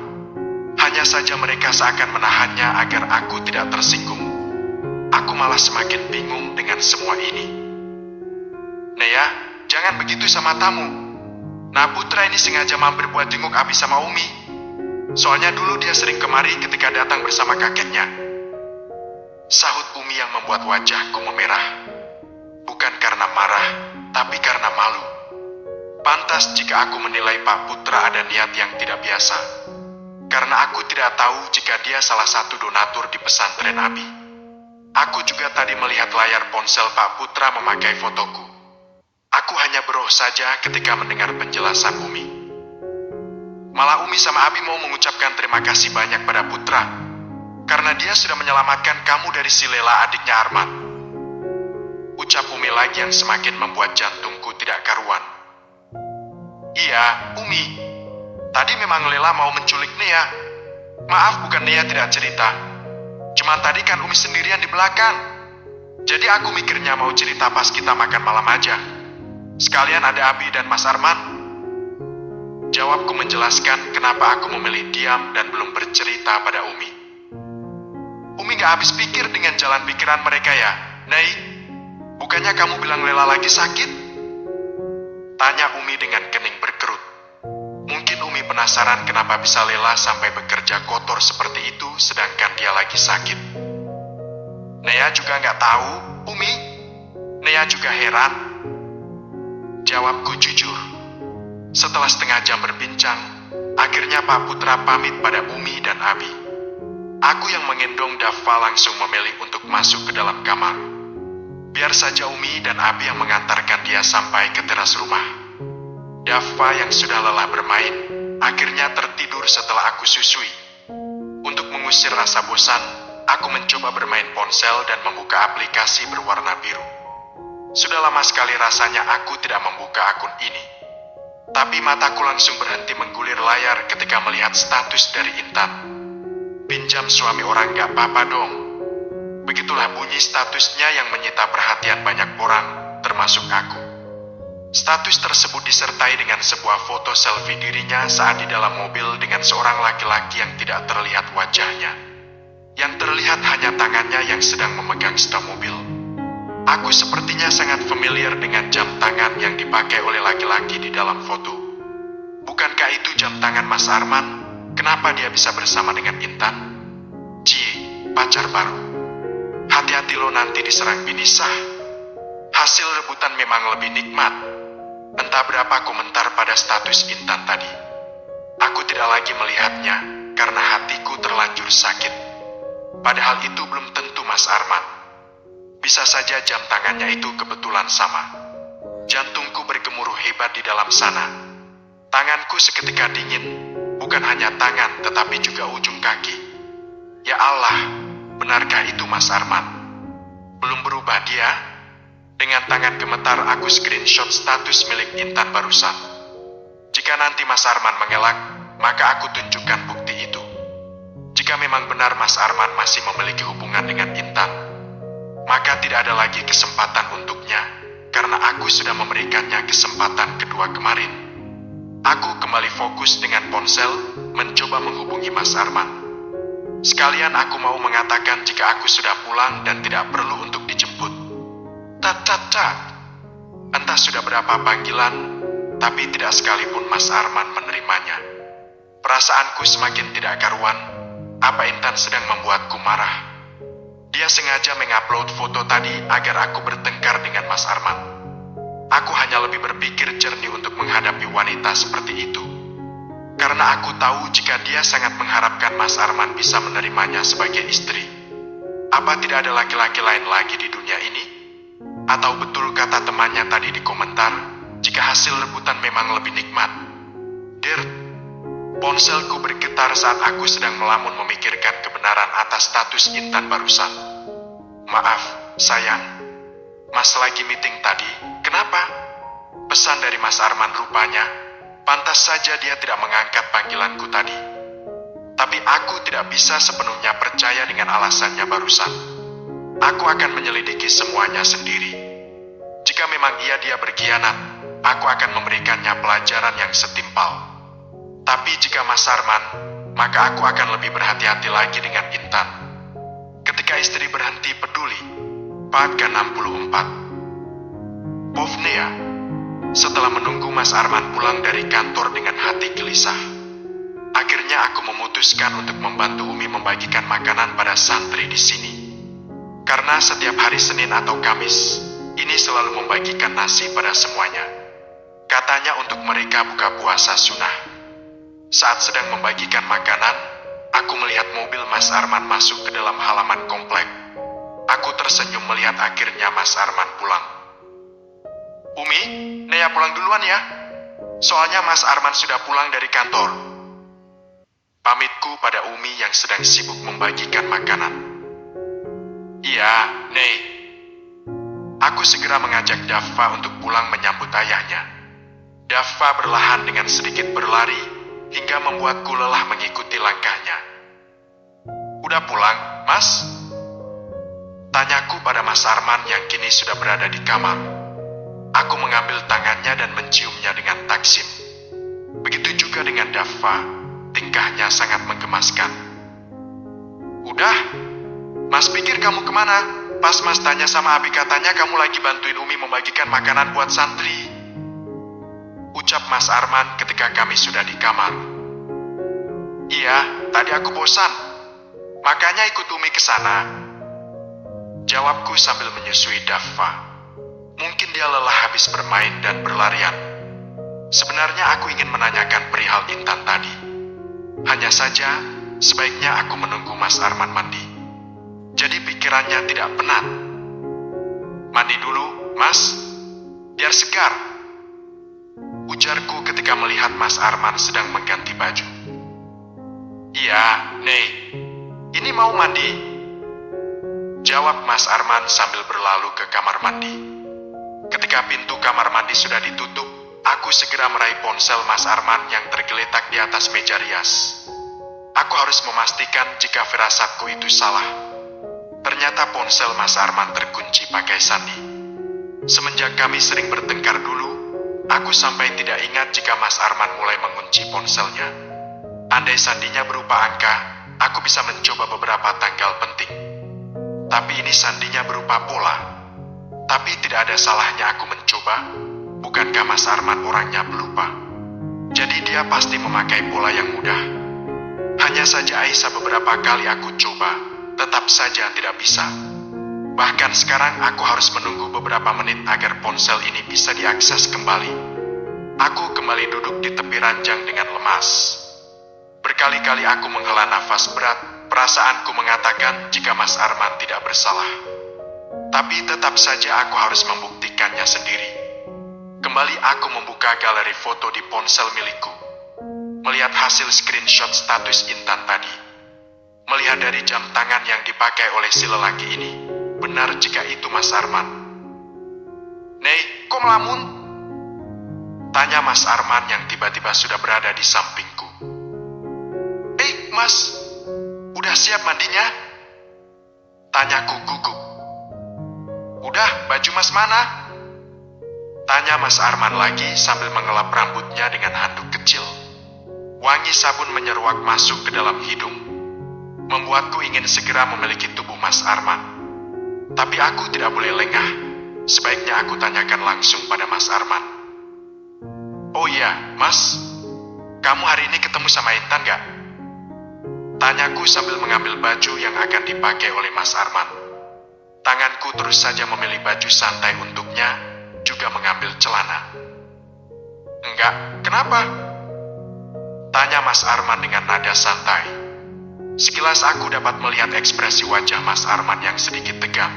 Hanya saja mereka seakan menahannya agar aku tidak tersinggung. Aku malah semakin bingung dengan semua ini. Nea, jangan begitu sama tamu. Nah, Putra ini sengaja mampir buat jenguk Abi sama Umi. Soalnya dulu dia sering kemari ketika datang bersama kakeknya. Sahut Umi yang membuat wajahku memerah. Bukan karena marah, tapi karena malu. Pantas jika aku menilai Pak Putra ada niat yang tidak biasa. Karena aku tidak tahu jika dia salah satu donatur di pesantren Abi. Aku juga tadi melihat layar ponsel Pak Putra memakai fotoku. Aku hanya beroh saja ketika mendengar penjelasan Umi. Malah Umi sama Abi mau mengucapkan terima kasih banyak pada Putra, karena dia sudah menyelamatkan kamu dari si Lela adiknya Arman. Ucap Umi lagi yang semakin membuat jantungku tidak karuan. Iya, Umi. Tadi memang Lela mau menculik Nea. Maaf bukan Nea tidak cerita. Cuman tadi kan Umi sendirian di belakang. Jadi aku mikirnya mau cerita pas kita makan malam aja. Sekalian ada Abi dan Mas Arman. Jawabku menjelaskan kenapa aku memilih diam dan belum bercerita pada Umi. Umi gak habis pikir dengan jalan pikiran mereka ya, Nei? Bukannya kamu bilang Lela lagi sakit? Tanya Umi dengan kening berkerut. Mungkin Umi penasaran kenapa bisa Lela sampai bekerja kotor seperti itu sedangkan dia lagi sakit. Nea juga gak tahu, Umi. Nea juga heran. Jawabku jujur. Setelah setengah jam berbincang, akhirnya Pak Putra pamit pada Umi dan Abi. Aku yang menggendong Dava langsung memilih untuk masuk ke dalam kamar. Biar saja Umi dan Abi yang mengantarkan dia sampai ke teras rumah. Dava yang sudah lelah bermain, akhirnya tertidur setelah aku susui. Untuk mengusir rasa bosan, aku mencoba bermain ponsel dan membuka aplikasi berwarna biru. Sudah lama sekali rasanya aku tidak membuka akun ini. Tapi mataku langsung berhenti menggulir layar ketika melihat status dari Intan. Pinjam suami orang gak apa-apa dong. Begitulah bunyi statusnya yang menyita perhatian banyak orang, termasuk aku. Status tersebut disertai dengan sebuah foto selfie dirinya saat di dalam mobil dengan seorang laki-laki yang tidak terlihat wajahnya. Yang terlihat hanya tangannya yang sedang memegang setir mobil. Aku sepertinya sangat familiar dengan jam tangan yang dipakai oleh laki-laki di dalam foto. Bukankah itu jam tangan Mas Arman? Kenapa dia bisa bersama dengan Intan? Pacar baru. Hati-hati lo nanti diserang Binisa. Hasil rebutan memang lebih nikmat. Entah berapa komentar pada status Intan tadi. Aku tidak lagi melihatnya karena hatiku terlanjur sakit. Padahal itu belum tentu Mas Arman. Bisa saja jam tangannya itu kebetulan sama. Jantungku bergemuruh hebat di dalam sana. Tanganku seketika dingin, bukan hanya tangan tetapi juga ujung kaki. Ya Allah, benarkah itu Mas Arman? Belum berubah dia? Dengan tangan gemetar aku screenshot status milik Intan barusan. Jika nanti Mas Arman mengelak, maka aku tunjukkan bukti itu. Jika memang benar Mas Arman masih memiliki hubungan dengan Intan, maka tidak ada lagi kesempatan untuknya, karena aku sudah memberikannya kesempatan kedua kemarin. Aku kembali fokus dengan ponsel, mencoba menghubungi Mas Arman. Sekalian aku mau mengatakan jika aku sudah pulang dan tidak perlu untuk dijemput. Tat. Entah sudah berapa panggilan, tapi tidak sekalipun Mas Arman menerimanya. Perasaanku semakin tidak karuan. Apa Intan sedang membuatku marah? Dia sengaja mengupload foto tadi agar aku bertengkar dengan Mas Arman. Aku hanya lebih berpikir jernih untuk menghadapi wanita seperti itu. Karena aku tahu jika dia sangat mengharapkan Mas Arman bisa menerimanya sebagai istri. Apa tidak ada laki-laki lain lagi di dunia ini? Atau betul kata temannya tadi di komentar, jika hasil rebutan memang lebih nikmat? Ponselku bergetar saat aku sedang melamun memikirkan kebenaran atas status Intan barusan. Maaf, sayang. Mas lagi meeting tadi. Kenapa? Pesan dari Mas Arman rupanya. Pantas saja dia tidak mengangkat panggilanku tadi. Tapi aku tidak bisa sepenuhnya percaya dengan alasannya barusan. Aku akan menyelidiki semuanya sendiri. Jika memang dia berkhianat, aku akan memberikannya pelajaran yang setimpal. Tapi jika Mas Arman, maka aku akan lebih berhati-hati lagi dengan Intan. Ketika ketika istri berhenti peduli. Part ke-64. Bovnea. Setelah menunggu Mas Arman pulang dari kantor dengan hati gelisah, akhirnya aku memutuskan untuk membantu Umi membagikan makanan pada santri di sini. Karena setiap hari Senin atau Kamis, ini selalu membagikan nasi pada semuanya. Katanya untuk mereka buka puasa sunnah. Saat sedang membagikan makanan, aku melihat mobil Mas Arman masuk ke dalam halaman komplek. Aku tersenyum melihat akhirnya Mas Arman pulang. Umi, Nea pulang duluan ya. Soalnya Mas Arman sudah pulang dari kantor. Pamitku pada Umi yang sedang sibuk membagikan makanan. Iya, Nei. Aku segera mengajak Dava untuk pulang menyambut ayahnya. Dava berlahan dengan sedikit berlari, hingga membuatku lelah mengikuti langkahnya. Udah pulang, Mas? Tanyaku pada Mas Arman yang kini sudah berada di kamar. Aku mengambil tangannya dan menciumnya dengan taksim. Begitu juga dengan Dava, tingkahnya sangat menggemaskan. Udah? Mas pikir kamu kemana? Pas Mas tanya sama Abi katanya kamu lagi bantuin Umi membagikan makanan buat santri. Ucap Mas Arman ketika kami sudah di kamar. Iya, tadi aku bosan. Makanya ikut Umi ke sana. Jawabku sambil menyusui Dava. Mungkin dia lelah habis bermain dan berlarian. Sebenarnya aku ingin menanyakan perihal Intan tadi. Hanya saja, sebaiknya aku menunggu Mas Arman mandi. Jadi pikirannya tidak penat. Mandi dulu, Mas. Biar segar. Ujarku ketika melihat Mas Arman sedang mengganti baju. Iya, Nei. Ini mau mandi. Jawab Mas Arman sambil berlalu ke kamar mandi. Ketika pintu kamar mandi sudah ditutup, aku segera meraih ponsel Mas Arman yang tergeletak di atas meja rias. Aku harus memastikan jika firasatku itu salah. Ternyata ponsel Mas Arman terkunci pakai sandi. Semenjak kami sering bertengkar dulu, aku sampai tidak ingat jika Mas Arman mulai mengunci ponselnya. Andai sandinya berupa angka, aku bisa mencoba beberapa tanggal penting. Tapi ini sandinya berupa pola. Tapi tidak ada salahnya aku mencoba. Bukankah Mas Arman orangnya pelupa? Jadi dia pasti memakai pola yang mudah. Hanya saja Aisyah beberapa kali aku coba, tetap saja tidak bisa. Bahkan sekarang aku harus menunggu beberapa menit agar ponsel ini bisa diakses kembali. Aku kembali duduk di tepi ranjang dengan lemas. Berkali-kali aku menghela nafas berat, perasaanku mengatakan jika Mas Arman tidak bersalah. Tapi tetap saja aku harus membuktikannya sendiri. Kembali aku membuka galeri foto di ponsel milikku. Melihat hasil screenshot status Intan tadi. Melihat dari jam tangan yang dipakai oleh si lelaki ini, benar jika itu Mas Arman. Nei, kok melamun? Tanya Mas Arman yang tiba-tiba sudah berada di sampingku. Mas, udah siap mandinya? Tanyaku gugup. Udah, baju Mas mana? Tanya Mas Arman lagi sambil mengelap rambutnya dengan handuk kecil. Wangi sabun menyeruak masuk ke dalam hidung. Membuatku ingin segera memiliki tubuh Mas Arman. Tapi aku tidak boleh lengah. Sebaiknya aku tanyakan langsung pada Mas Arman. Oh iya, Mas. Kamu hari ini ketemu sama Intan gak? Tanyaku sambil mengambil baju yang akan dipakai oleh Mas Arman. Tanganku terus saja memilih baju santai untuknya, juga mengambil celana. Enggak, kenapa? Tanya Mas Arman dengan nada santai. Sekilas aku dapat melihat ekspresi wajah Mas Arman yang sedikit tegang.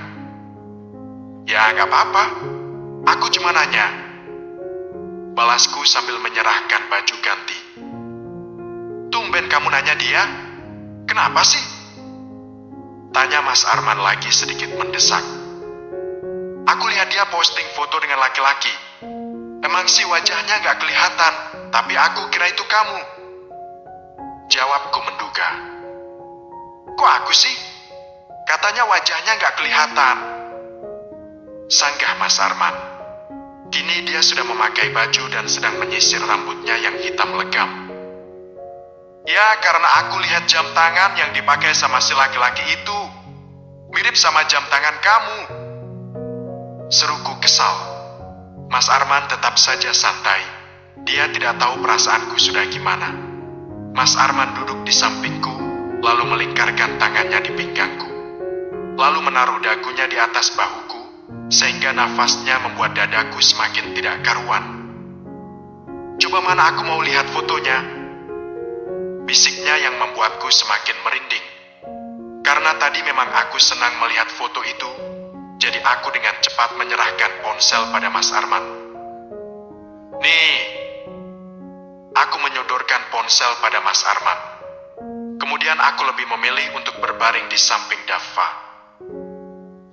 Ya, nggak apa-apa. Aku cuma nanya. Balasku sambil menyerahkan baju ganti. Tumben kamu nanya dia? Kenapa sih? Tanya Mas Arman lagi sedikit mendesak. Aku lihat dia posting foto dengan laki-laki. Emang sih wajahnya gak kelihatan, tapi aku kira itu kamu. Jawabku menduga. Kok aku sih? Katanya wajahnya gak kelihatan. Sanggah Mas Arman. Kini dia sudah memakai baju dan sedang menyisir rambutnya yang hitam legam. Ya, karena aku lihat jam tangan yang dipakai sama si laki-laki itu. Mirip sama jam tangan kamu. Seruku kesal. Mas Arman tetap saja santai. Dia tidak tahu perasaanku sudah gimana. Mas Arman duduk di sampingku, lalu melingkarkan tangannya di pinggangku. Lalu menaruh dagunya di atas bahuku, sehingga nafasnya membuat dadaku semakin tidak karuan. Coba mana aku mau lihat fotonya? Bisiknya yang membuatku semakin merinding. Karena tadi memang aku senang melihat foto itu, jadi aku dengan cepat menyerahkan ponsel pada Mas Arman. Nih, aku menyodorkan ponsel pada Mas Arman. Kemudian aku lebih memilih untuk berbaring di samping Dava.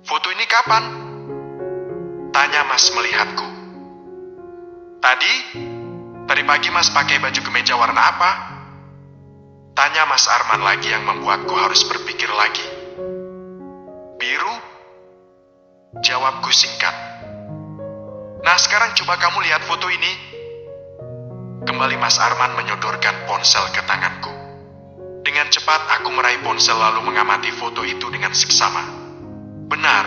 Foto ini kapan? Tanya Mas melihatku. Tadi pagi Mas pakai baju kemeja warna apa? Tanya Mas Arman lagi yang membuatku harus berpikir lagi. Biru? Jawabku singkat. Nah sekarang coba kamu lihat foto ini. Kembali Mas Arman menyodorkan ponsel ke tanganku. Dengan cepat aku meraih ponsel lalu mengamati foto itu dengan seksama. Benar,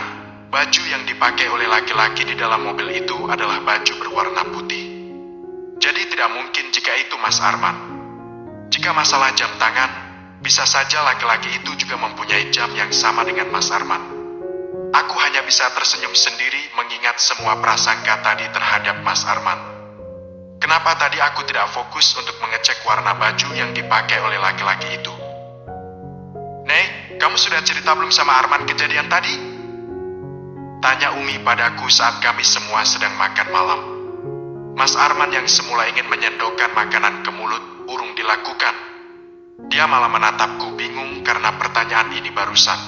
baju yang dipakai oleh laki-laki di dalam mobil itu adalah baju berwarna putih. Jadi tidak mungkin jika itu Mas Arman. Jika masalah jam tangan, bisa saja laki-laki itu juga mempunyai jam yang sama dengan Mas Arman. Aku hanya bisa tersenyum sendiri mengingat semua prasangka tadi terhadap Mas Arman. Kenapa tadi aku tidak fokus untuk mengecek warna baju yang dipakai oleh laki-laki itu? Nek, kamu sudah cerita belum sama Arman kejadian tadi? Tanya Umi padaku saat kami semua sedang makan malam. Mas Arman yang semula ingin menyendokkan makanan ke mulut, urung dilakukan. Dia malah menatapku bingung karena pertanyaan ini barusan.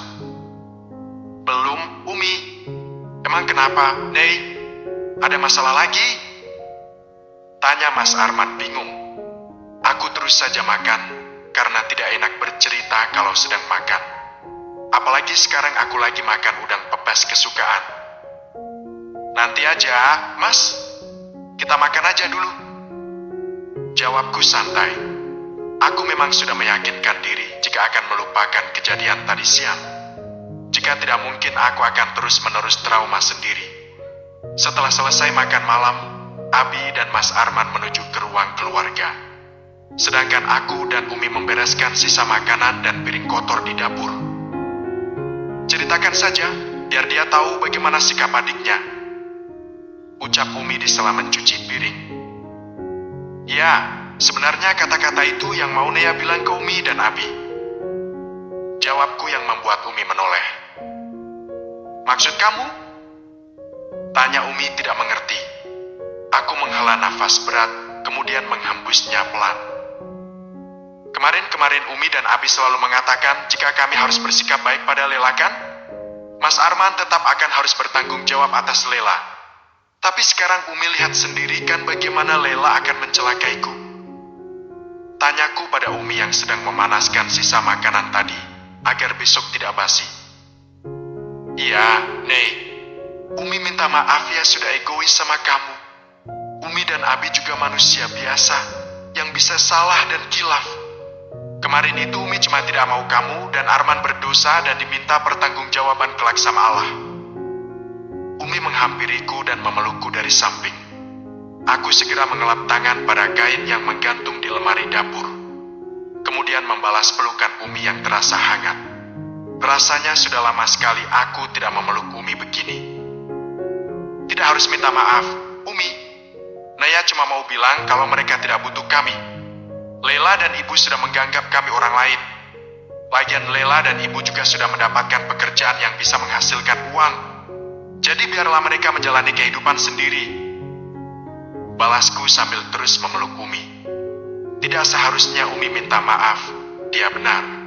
Belum, Umi. Emang kenapa, Nei? Ada masalah lagi? Tanya Mas Arman bingung. Aku terus saja makan, karena tidak enak bercerita kalau sedang makan. Apalagi sekarang aku lagi makan udang pepes kesukaan. Nanti aja, Mas. Kita makan aja dulu. Jawabku santai. Aku memang sudah meyakinkan diri jika akan melupakan kejadian tadi siang. Jika tidak mungkin aku akan terus-menerus trauma sendiri. Setelah selesai makan malam, Abi dan Mas Arman menuju ke ruang keluarga. Sedangkan aku dan Umi membereskan sisa makanan dan piring kotor di dapur. Ceritakan saja, biar dia tahu bagaimana sikap adiknya. Ucap Umi di sela mencuci piring. Ya, sebenarnya kata-kata itu yang mau Nea bilang ke Umi dan Abi. Jawabku yang membuat Umi menoleh. Maksud kamu? Tanya Umi tidak mengerti. Aku menghela nafas berat, kemudian menghembusnya pelan. Kemarin Umi dan Abi selalu mengatakan jika kami harus bersikap baik pada Lela kan? Mas Arman tetap akan harus bertanggung jawab atas Lela. Tapi sekarang Umi lihat sendiri kan bagaimana Lela akan mencelakaiku. Tanyaku pada Umi yang sedang memanaskan sisa makanan tadi, agar besok tidak basi. Iya, Nei. Umi minta maaf ya sudah egois sama kamu. Umi dan Abi juga manusia biasa, yang bisa salah dan kilaf. Kemarin itu Umi cuma tidak mau kamu dan Arman berdosa dan diminta pertanggungjawaban kelak sama Allah. Umi menghampiriku dan memelukku dari samping. Aku segera mengelap tangan pada kain yang menggantung di lemari dapur. Kemudian membalas pelukan Umi yang terasa hangat. Rasanya sudah lama sekali aku tidak memeluk Umi begini. Tidak harus minta maaf, Umi. Naya cuma mau bilang kalau mereka tidak butuh kami. Lela dan Ibu sudah menganggap kami orang lain. Lagian Lela dan Ibu juga sudah mendapatkan pekerjaan yang bisa menghasilkan uang. Jadi biarlah mereka menjalani kehidupan sendiri. Balasku sambil terus memeluk Umi. Tidak seharusnya Umi minta maaf. Dia benar.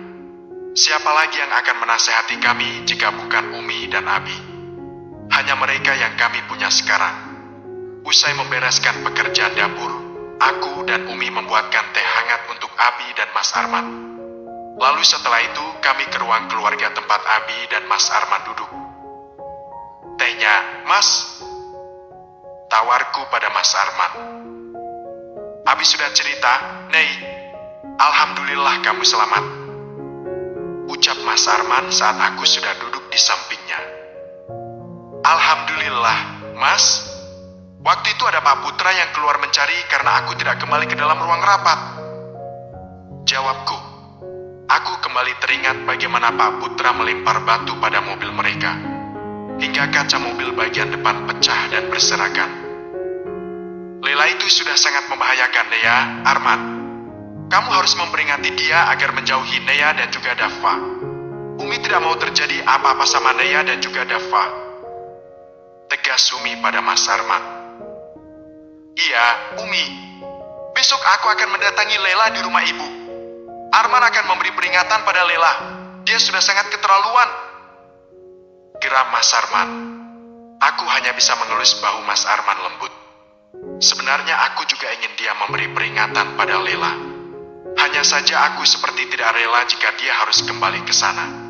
Siapa lagi yang akan menasehati kami jika bukan Umi dan Abi? Hanya mereka yang kami punya sekarang. Usai membereskan pekerjaan dapur, aku dan Umi membuatkan teh hangat untuk Abi dan Mas Arman. Lalu setelah itu kami ke ruang keluarga tempat Abi dan Mas Arman duduk. Tehnya, Mas. Tawarku pada Mas Arman. Abi sudah cerita, Nei. Alhamdulillah kamu selamat. Ucap Mas Arman saat aku sudah duduk di di sampingnya. Alhamdulillah, Mas. Waktu itu ada Pak Putra yang keluar mencari karena aku tidak kembali ke dalam ruang rapat. Jawabku. Aku kembali teringat bagaimana Pak Putra melempar batu pada mobil mereka, hingga kaca mobil bagian depan pecah dan berserakan. Lela itu sudah sangat membahayakan, Nea, Arman. Kamu harus memperingati dia agar menjauhi Nea dan juga Dava. Umi tidak mau terjadi apa-apa sama Nea dan juga Dava. Tegas Umi pada Mas Arman. Iya, Umi. Besok aku akan mendatangi Lela di rumah ibu. Arman akan memberi peringatan pada Lela. Dia sudah sangat keterlaluan. Geram Mas Arman. Aku hanya bisa mengelus bahu Mas Arman lembut. Sebenarnya aku juga ingin dia memberi peringatan pada Lela. Hanya saja aku seperti tidak rela jika dia harus kembali ke sana.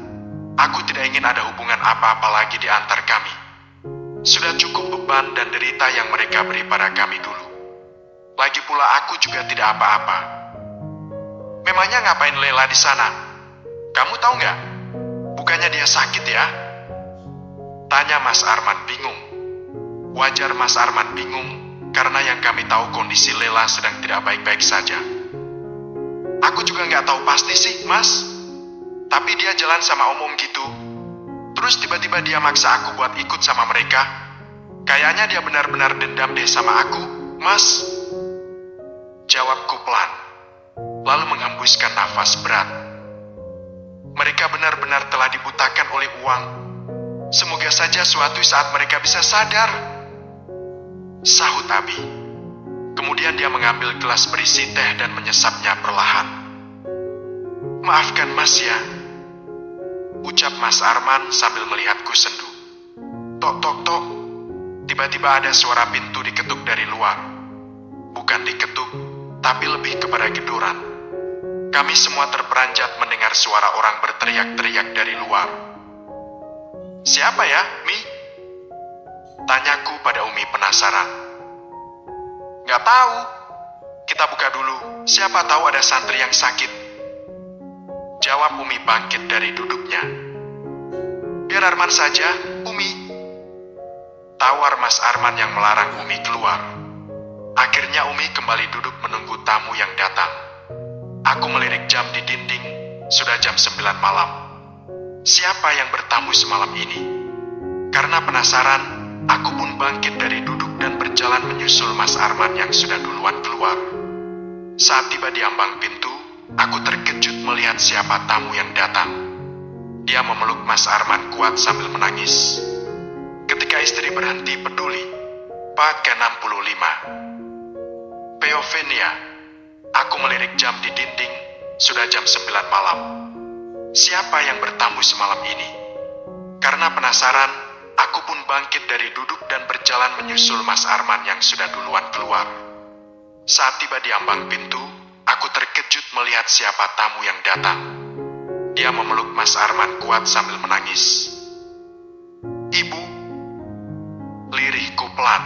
Aku tidak ingin ada hubungan apa-apa lagi di antar kami. Sudah cukup beban dan derita yang mereka beri pada kami dulu. Lagi pula aku juga tidak apa-apa. Memangnya ngapain Lela di sana? Kamu tahu nggak? Bukannya dia sakit ya? Tanya Mas Arman bingung. Wajar Mas Arman bingung, karena yang kami tahu kondisi Lela sedang tidak baik-baik saja. Aku juga nggak tahu pasti sih, Mas. Tapi dia jalan sama om-om gitu. Terus tiba-tiba dia maksa aku buat ikut sama mereka. Kayaknya dia benar-benar dendam deh sama aku, Mas. Jawabku pelan, lalu menghembuskan nafas berat. Mereka benar-benar telah dibutakan oleh uang. Semoga saja suatu saat mereka bisa sadar. Sahut Abi. Kemudian dia mengambil gelas berisi teh dan menyesapnya perlahan. Maafkan Mas ya, ucap Mas Arman sambil melihatku sendu. Tok tok tok. Tiba-tiba ada suara pintu diketuk dari luar. Bukan diketuk, tapi lebih kepada geduran. Kami semua terperanjat mendengar suara orang berteriak-teriak dari luar. Siapa ya, Mi? Tanyaku pada Umi penasaran. Gak tahu. Kita buka dulu, siapa tahu ada santri yang sakit. Jawab Umi bangkit dari duduknya. Biar Arman saja, Umi. Tawar Mas Arman yang melarang Umi keluar. Akhirnya Umi kembali duduk menunggu tamu yang datang. Aku melirik jam di dinding, sudah jam 9 malam. Siapa yang bertamu semalam ini? Karena penasaran, aku pun bangkit dari duduk dan berjalan menyusul Mas Arman yang sudah duluan keluar. Saat tiba di ambang pintu, aku terkejut melihat siapa tamu yang datang. Dia memeluk Mas Arman kuat sambil menangis. Ketika istri berhenti peduli, Pak ke-65. Peovenia, aku melirik jam di dinding, sudah jam 9 malam. Siapa yang bertamu semalam ini? Karena penasaran, aku pun bangkit dari duduk dan berjalan menyusul Mas Arman yang sudah duluan keluar. Saat tiba di ambang pintu, aku terkejut melihat siapa tamu yang datang. Dia memeluk Mas Arman kuat sambil menangis. Ibu, lirihku pelan.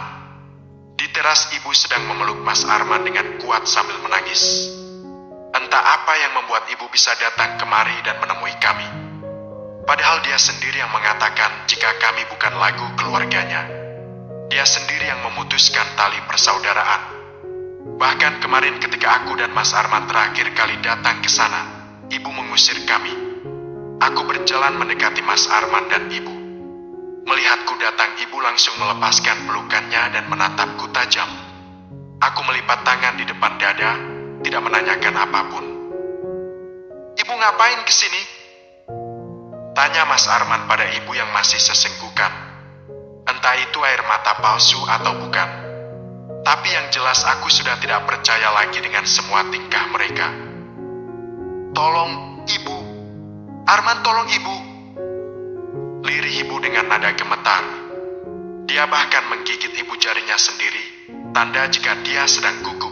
Di teras ibu sedang memeluk Mas Arman dengan kuat sambil menangis. Entah apa yang membuat ibu bisa datang kemari dan menemui kami. Padahal dia sendiri yang mengatakan jika kami bukan lagu keluarganya. Dia sendiri yang memutuskan tali persaudaraan. Bahkan kemarin ketika aku dan Mas Arman terakhir kali datang ke sana, ibu mengusir kami. Aku berjalan mendekati Mas Arman dan ibu. Melihatku datang, ibu langsung melepaskan pelukannya dan menatapku tajam. Aku melipat tangan di depan dada, tidak menanyakan apapun. Ibu ngapain kesini? Tanya Mas Arman pada ibu yang masih sesenggukan. Entah itu air mata palsu atau bukan. Tapi yang jelas aku sudah tidak percaya lagi dengan semua tingkah mereka. Tolong, ibu. Arman, tolong ibu. Lirih ibu dengan nada gemetar. Dia bahkan menggigit ibu jarinya sendiri, tanda jika dia sedang gugup.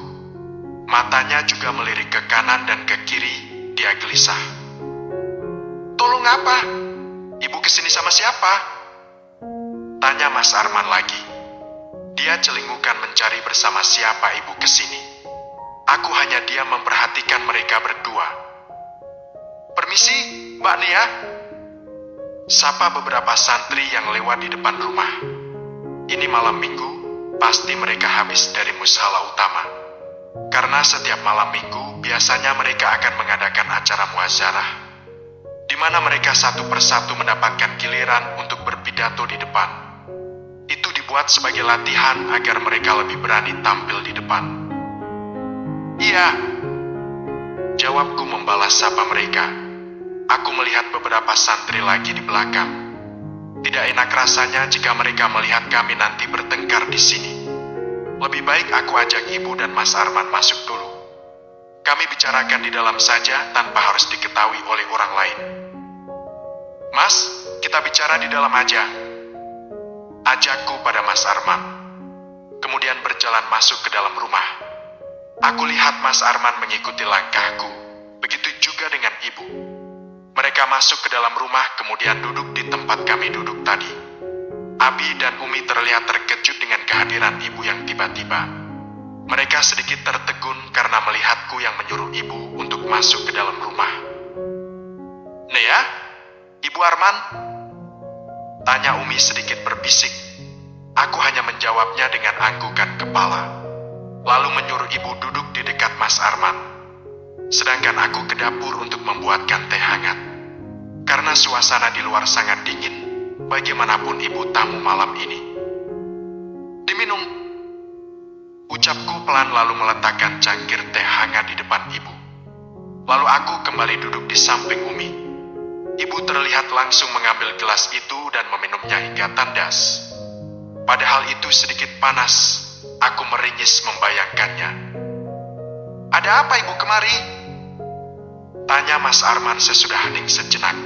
Matanya juga melirik ke kanan dan ke kiri, dia gelisah. Tolong apa? Ibu kesini sama siapa? Tanya Mas Arman lagi. Dia celingukan mencari bersama siapa ibu kesini. Aku hanya diam memperhatikan mereka berdua. Permisi, Mbak Nia. Sapa beberapa santri yang lewat di depan rumah. Ini malam minggu, pasti mereka habis dari mushala utama. Karena setiap malam minggu, biasanya mereka akan mengadakan acara muazzarah, di mana mereka satu persatu mendapatkan giliran untuk berpidato di depan. Itu dibuat sebagai latihan agar mereka lebih berani tampil di depan. Iya, jawabku membalas sapa mereka. Aku melihat beberapa santri lagi di belakang. Tidak enak rasanya jika mereka melihat kami nanti bertengkar di sini. Lebih baik aku ajak Ibu dan Mas Arman masuk dulu. Kami bicarakan di dalam saja tanpa harus diketahui oleh orang lain. Mas, kita bicara di dalam aja. Ajakku pada Mas Arman. Kemudian berjalan masuk ke dalam rumah. Aku lihat Mas Arman mengikuti langkahku. Begitu juga dengan Ibu. Mereka masuk ke dalam rumah kemudian duduk di tempat kami duduk tadi. Abi dan Umi terlihat terkejut dengan kehadiran Ibu yang tiba-tiba. Mereka sedikit tertegun karena melihatku yang menyuruh Ibu untuk masuk ke dalam rumah. Nea, Ibu Arman? Tanya Umi sedikit berbisik. Aku hanya menjawabnya dengan anggukan kepala. Lalu menyuruh Ibu duduk di dekat Mas Arman. Sedangkan aku ke dapur untuk membuatkan teh hangat. Karena suasana di luar sangat dingin, bagaimanapun Ibu tamu malam ini. Diminum. Ucapku pelan lalu meletakkan cangkir teh hangat di depan Ibu. Lalu aku kembali duduk di samping Umi. Ibu terlihat langsung mengambil gelas itu dan meminumnya hingga tandas. Padahal itu sedikit panas, aku meringis membayangkannya. Ada apa Ibu kemari? Tanya Mas Arman sesudah hening sejenak.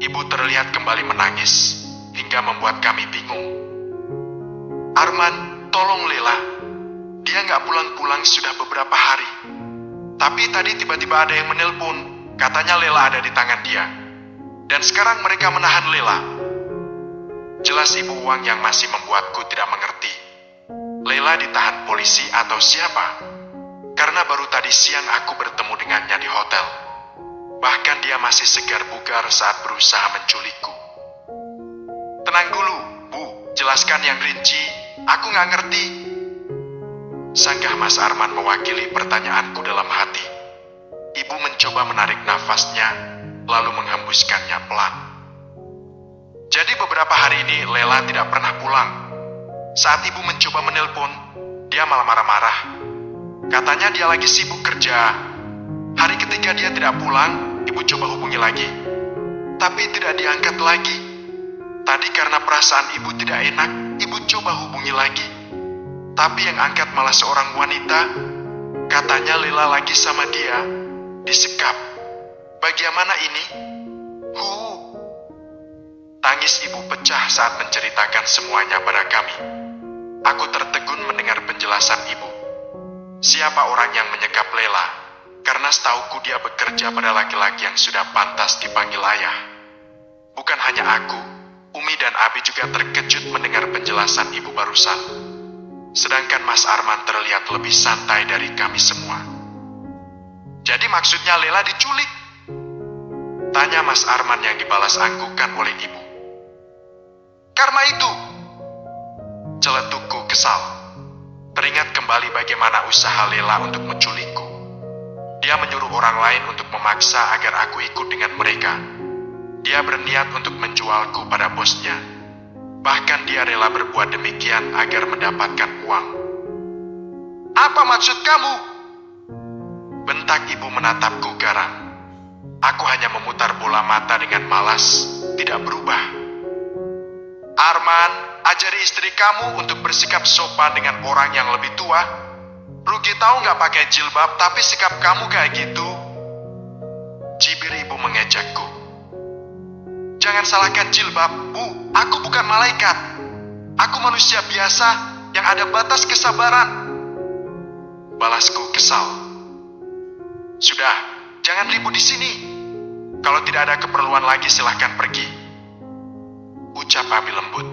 Ibu terlihat kembali menangis, hingga membuat kami bingung. Arman, tolong Lela. Dia nggak pulang-pulang sudah beberapa hari. Tapi tadi tiba-tiba ada yang menelpon, katanya Lela ada di tangan dia. Dan sekarang mereka menahan Lela. Jelas Ibu Uang yang masih membuatku tidak mengerti. Lela ditahan polisi atau siapa? Karena baru tadi siang aku bertemu dengannya di hotel. Bahkan dia masih segar bugar saat berusaha menculikku. Tenang dulu, Bu. Jelaskan yang rinci. Aku nggak ngerti. Sanggah Mas Arman mewakili pertanyaanku dalam hati. Ibu mencoba menarik nafasnya, lalu menghembuskannya pelan. Jadi beberapa hari ini Lela tidak pernah pulang. Saat Ibu mencoba menelpon, dia malah marah-marah. Katanya dia lagi sibuk kerja. Hari ketiga dia tidak pulang, Ibu coba hubungi lagi. Tapi tidak diangkat lagi. Tadi karena perasaan Ibu tidak enak, Ibu coba hubungi lagi. Tapi yang angkat malah seorang wanita. Katanya Lela lagi sama dia. Disekap. Bagaimana ini? Tangis Ibu pecah saat menceritakan semuanya pada kami. Aku tertegun mendengar penjelasan Ibu. Siapa orang yang menyekap Lela? Karena setauku dia bekerja pada laki-laki yang sudah pantas dipanggil ayah. Bukan hanya aku, Umi dan Abi juga terkejut mendengar penjelasan Ibu barusan. Sedangkan Mas Arman terlihat lebih santai dari kami semua. Jadi maksudnya Lela diculik? Tanya Mas Arman yang dibalas anggukan oleh Ibu. Karena itu, celetukku kesal. Teringat kembali bagaimana usaha Lela untuk menculikku. Dia menyuruh orang lain untuk memaksa agar aku ikut dengan mereka. Dia berniat untuk menjualku pada bosnya. Bahkan dia rela berbuat demikian agar mendapatkan uang. Apa maksud kamu? Bentak Ibu menatapku garang. Aku hanya memutar bola mata dengan malas, tidak berubah. Arman, ajari istri kamu untuk bersikap sopan dengan orang yang lebih tua. Rugi tahu nggak pakai jilbab, tapi sikap kamu kayak gitu. Cibir Ibu mengejekku. Jangan salahkan jilbab, Bu. Aku bukan malaikat. Aku manusia biasa yang ada batas kesabaran. Balasku kesal. Sudah, jangan ribut di sini. Kalau tidak ada keperluan lagi silahkan pergi. Ucap Abi lembut.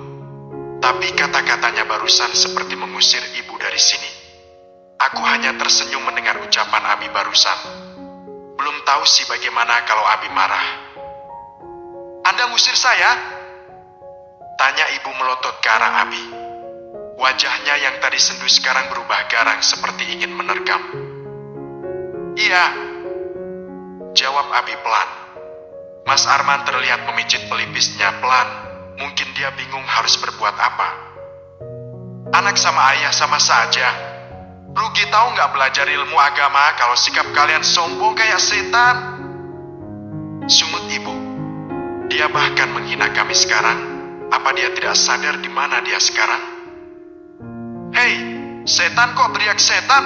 Tapi kata-katanya barusan seperti mengusir Ibu dari sini. Aku hanya tersenyum mendengar ucapan Abi barusan. Belum tahu sih bagaimana kalau Abi marah. Anda ngusir saya? Tanya ibu melotot ke arah Abi. Wajahnya yang tadi sendu sekarang berubah garang seperti ingin menerkam. Iya, jawab Abi pelan. Mas Arman terlihat memijit pelipisnya pelan. Mungkin dia bingung harus berbuat apa. Anak sama ayah sama saja. Rugi tahu nggak belajar ilmu agama kalau sikap kalian sombong kayak setan? Sungut ibu. Dia bahkan menghina kami sekarang. Apa dia tidak sadar di mana dia sekarang? Hei, setan kok teriak setan?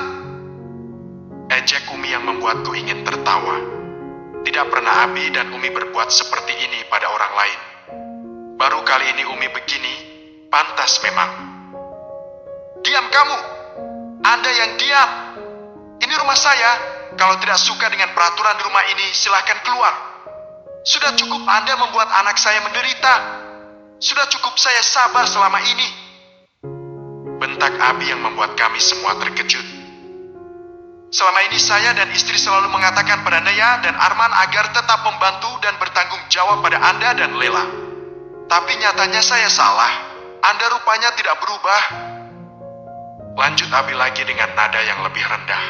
Ejek Umi yang membuatku ingin tertawa. Tidak pernah Abi dan Umi berbuat seperti ini pada orang lain. Baru kali ini Umi begini, pantas memang. Diam kamu! Anda yang diam! Ini rumah saya. Kalau tidak suka dengan peraturan di rumah ini, silahkan keluar. Sudah cukup Anda membuat anak saya menderita. Sudah cukup saya sabar selama ini. Bentak Abi yang membuat kami semua terkejut. Selama ini saya dan istri selalu mengatakan pada Nea dan Arman agar tetap membantu dan bertanggung jawab pada Anda dan Lela. Tapi nyatanya saya salah. Anda rupanya tidak berubah. Lanjut Abi lagi dengan nada yang lebih rendah.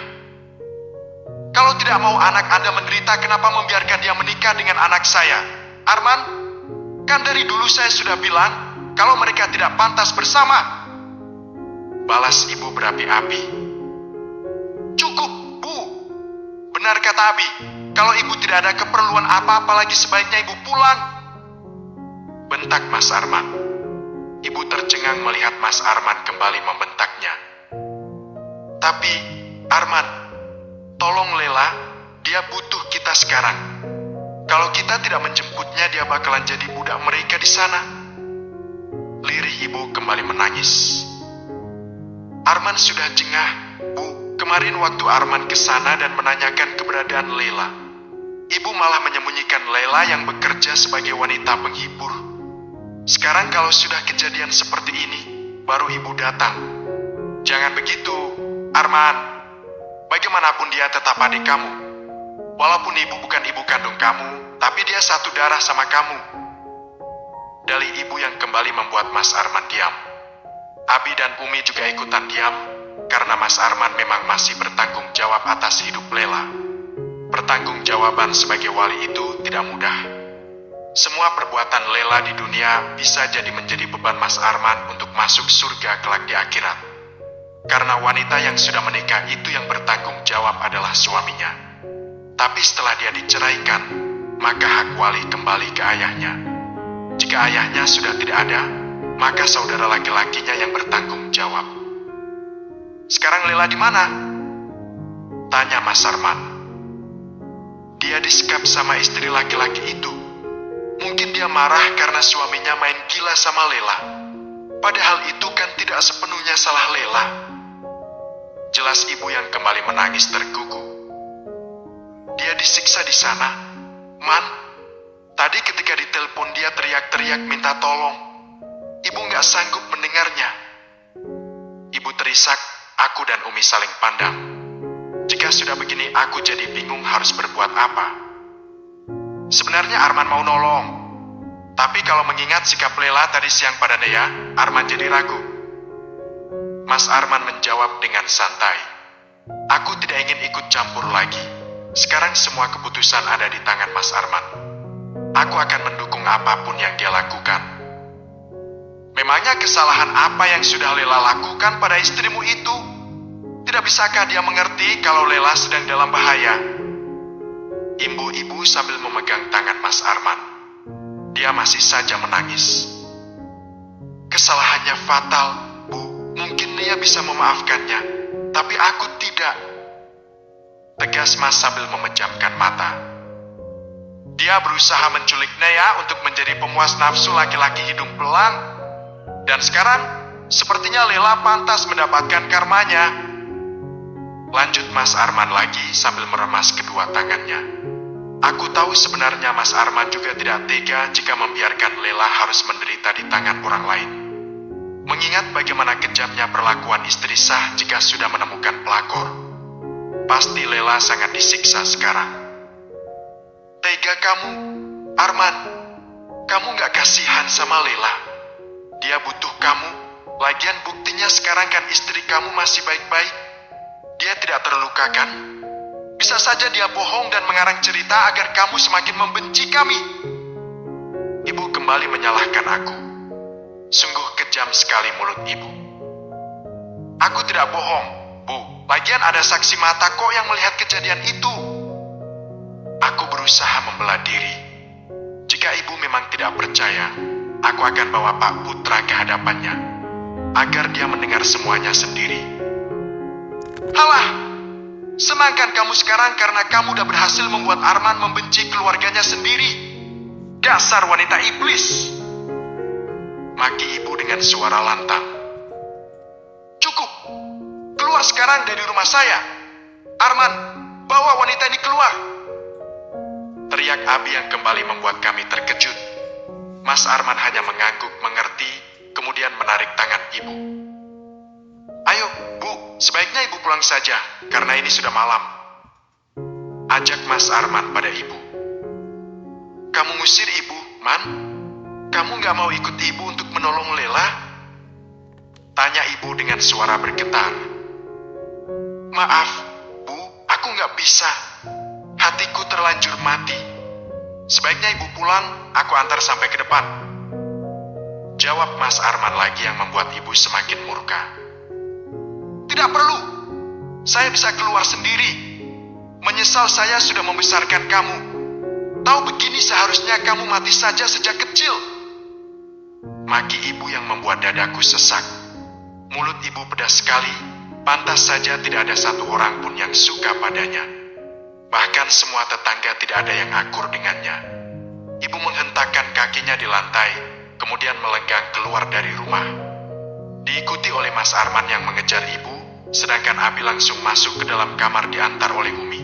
Kalau tidak mau anak Anda menderita, kenapa membiarkan dia menikah dengan anak saya? Arman, kan dari dulu saya sudah bilang kalau mereka tidak pantas bersama. Balas ibu berapi-api. Cukup, Bu. Benar kata Abi. Kalau ibu tidak ada keperluan apa-apa lagi, sebaiknya ibu pulang. Bentak Mas Arman. Ibu tercengang melihat Mas Arman kembali membentaknya. Tapi, Arman, tolong Lela, dia butuh kita sekarang. Kalau kita tidak menjemputnya, dia bakalan jadi budak mereka di sana. Lirih ibu kembali menangis. Arman sudah jengah, Bu. Kemarin waktu Arman ke sana dan menanyakan keberadaan Lela, ibu malah menyembunyikan Lela yang bekerja sebagai wanita penghibur. Sekarang kalau sudah kejadian seperti ini, baru ibu datang. Jangan begitu, Arman. Bagaimanapun dia tetap adik kamu. Walaupun ibu bukan ibu kandung kamu, tapi dia satu darah sama kamu. Dalih ibu yang kembali membuat Mas Arman diam. Abi dan Umi juga ikutan diam, karena Mas Arman memang masih bertanggung jawab atas hidup Lela. Pertanggungjawaban sebagai wali itu tidak mudah. Semua perbuatan Lela di dunia bisa jadi menjadi beban Mas Arman untuk masuk surga kelak di akhirat. Karena wanita yang sudah menikah itu yang bertanggung jawab adalah suaminya. Tapi setelah dia diceraikan, maka hak wali kembali ke ayahnya. Jika ayahnya sudah tidak ada, maka saudara laki-lakinya yang bertanggung jawab. Sekarang Lela di mana? Tanya Mas Arman. Dia disekap sama istri laki-laki itu. Mungkin dia marah karena suaminya main gila sama Lela. Padahal itu kan tidak sepenuhnya salah Lela. Jelas ibu yang kembali menangis tergugu. Dia disiksa di sana. Man, tadi ketika ditelepon dia teriak-teriak minta tolong. Ibu nggak sanggup mendengarnya. Ibu terisak, aku dan Umi saling pandang. Jika sudah begini, aku jadi bingung harus berbuat apa. Sebenarnya Arman mau nolong. Tapi kalau mengingat sikap Lela tadi siang pada Nea, Arman jadi ragu. Mas Arman menjawab dengan santai. Aku tidak ingin ikut campur lagi. Sekarang semua keputusan ada di tangan Mas Arman. Aku akan mendukung apapun yang dia lakukan. Memangnya kesalahan apa yang sudah Lela lakukan pada istrimu itu? Tidak bisakah dia mengerti kalau Lela sedang dalam bahaya? Ibu-ibu sambil memegang tangan Mas Arman. Dia masih saja menangis. Kesalahannya fatal, Bu. Mungkin dia bisa memaafkannya, tapi aku tidak. Tegas Mas sambil memejamkan mata. Dia berusaha menculik Nea untuk menjadi pemuas nafsu laki-laki hidung belang. Dan sekarang, sepertinya Lela pantas mendapatkan karmanya. Lanjut Mas Arman lagi sambil meremas kedua tangannya. Aku tahu sebenarnya Mas Arman juga tidak tega jika membiarkan Lela harus menderita di tangan orang lain. Mengingat bagaimana kejamnya perlakuan istri sah jika sudah menemukan pelakor. Pasti Lela sangat disiksa sekarang. Tega kamu, Arman. kamu gak kasihan sama Lela? Dia butuh kamu. Lagian buktinya sekarang kan istri kamu masih baik-baik. Dia tidak terluka kan? Bisa saja dia bohong dan mengarang cerita agar kamu semakin membenci kami. Ibu kembali menyalahkan aku. Sungguh kejam sekali mulut ibu. Aku tidak bohong, Bu. Lagian ada saksi mata kok yang melihat kejadian itu. Aku berusaha membela diri. Jika ibu memang tidak percaya, aku akan bawa Pak Putra ke hadapannya, agar dia mendengar semuanya sendiri. Halah, senangkan kamu sekarang karena kamu udah berhasil membuat Arman membenci keluarganya sendiri. Dasar wanita iblis! Maki ibu dengan suara lantang. Cukup! Keluar sekarang dari rumah saya! Arman, bawa wanita ini keluar! Teriak Abi yang kembali membuat kami terkejut. Mas Arman hanya mengangguk mengerti, kemudian menarik tangan ibu. Ayo, Bu, sebaiknya ibu pulang saja, karena ini sudah malam. Ajak Mas Arman pada ibu. Kamu ngusir ibu, Man? Kamu gak mau ikut ibu untuk menolong Lela? Tanya ibu dengan suara bergetar. Maaf, Bu, aku gak bisa. Hatiku terlanjur mati. Sebaiknya ibu pulang, aku antar sampai ke depan. Jawab Mas Arman lagi yang membuat ibu semakin murka. Tidak perlu. Saya bisa keluar sendiri. Menyesal saya sudah membesarkan kamu. Tahu begini seharusnya kamu mati saja sejak kecil. Maki ibu yang membuat dadaku sesak. Mulut ibu pedas sekali. Pantas saja tidak ada satu orang pun yang suka padanya. Bahkan semua tetangga tidak ada yang akur dengannya. Ibu menghentakkan kakinya di lantai, kemudian melenggang keluar dari rumah. Diikuti oleh Mas Arman yang mengejar ibu, sedangkan Abi langsung masuk ke dalam kamar diantar oleh Umi.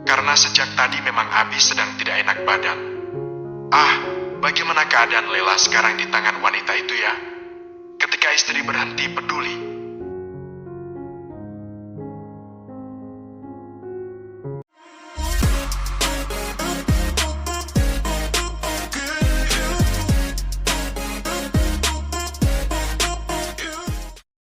Karena sejak tadi memang Abi sedang tidak enak badan. Ah, bagaimana keadaan Lela sekarang di tangan wanita itu ya? Ketika istri berhenti peduli,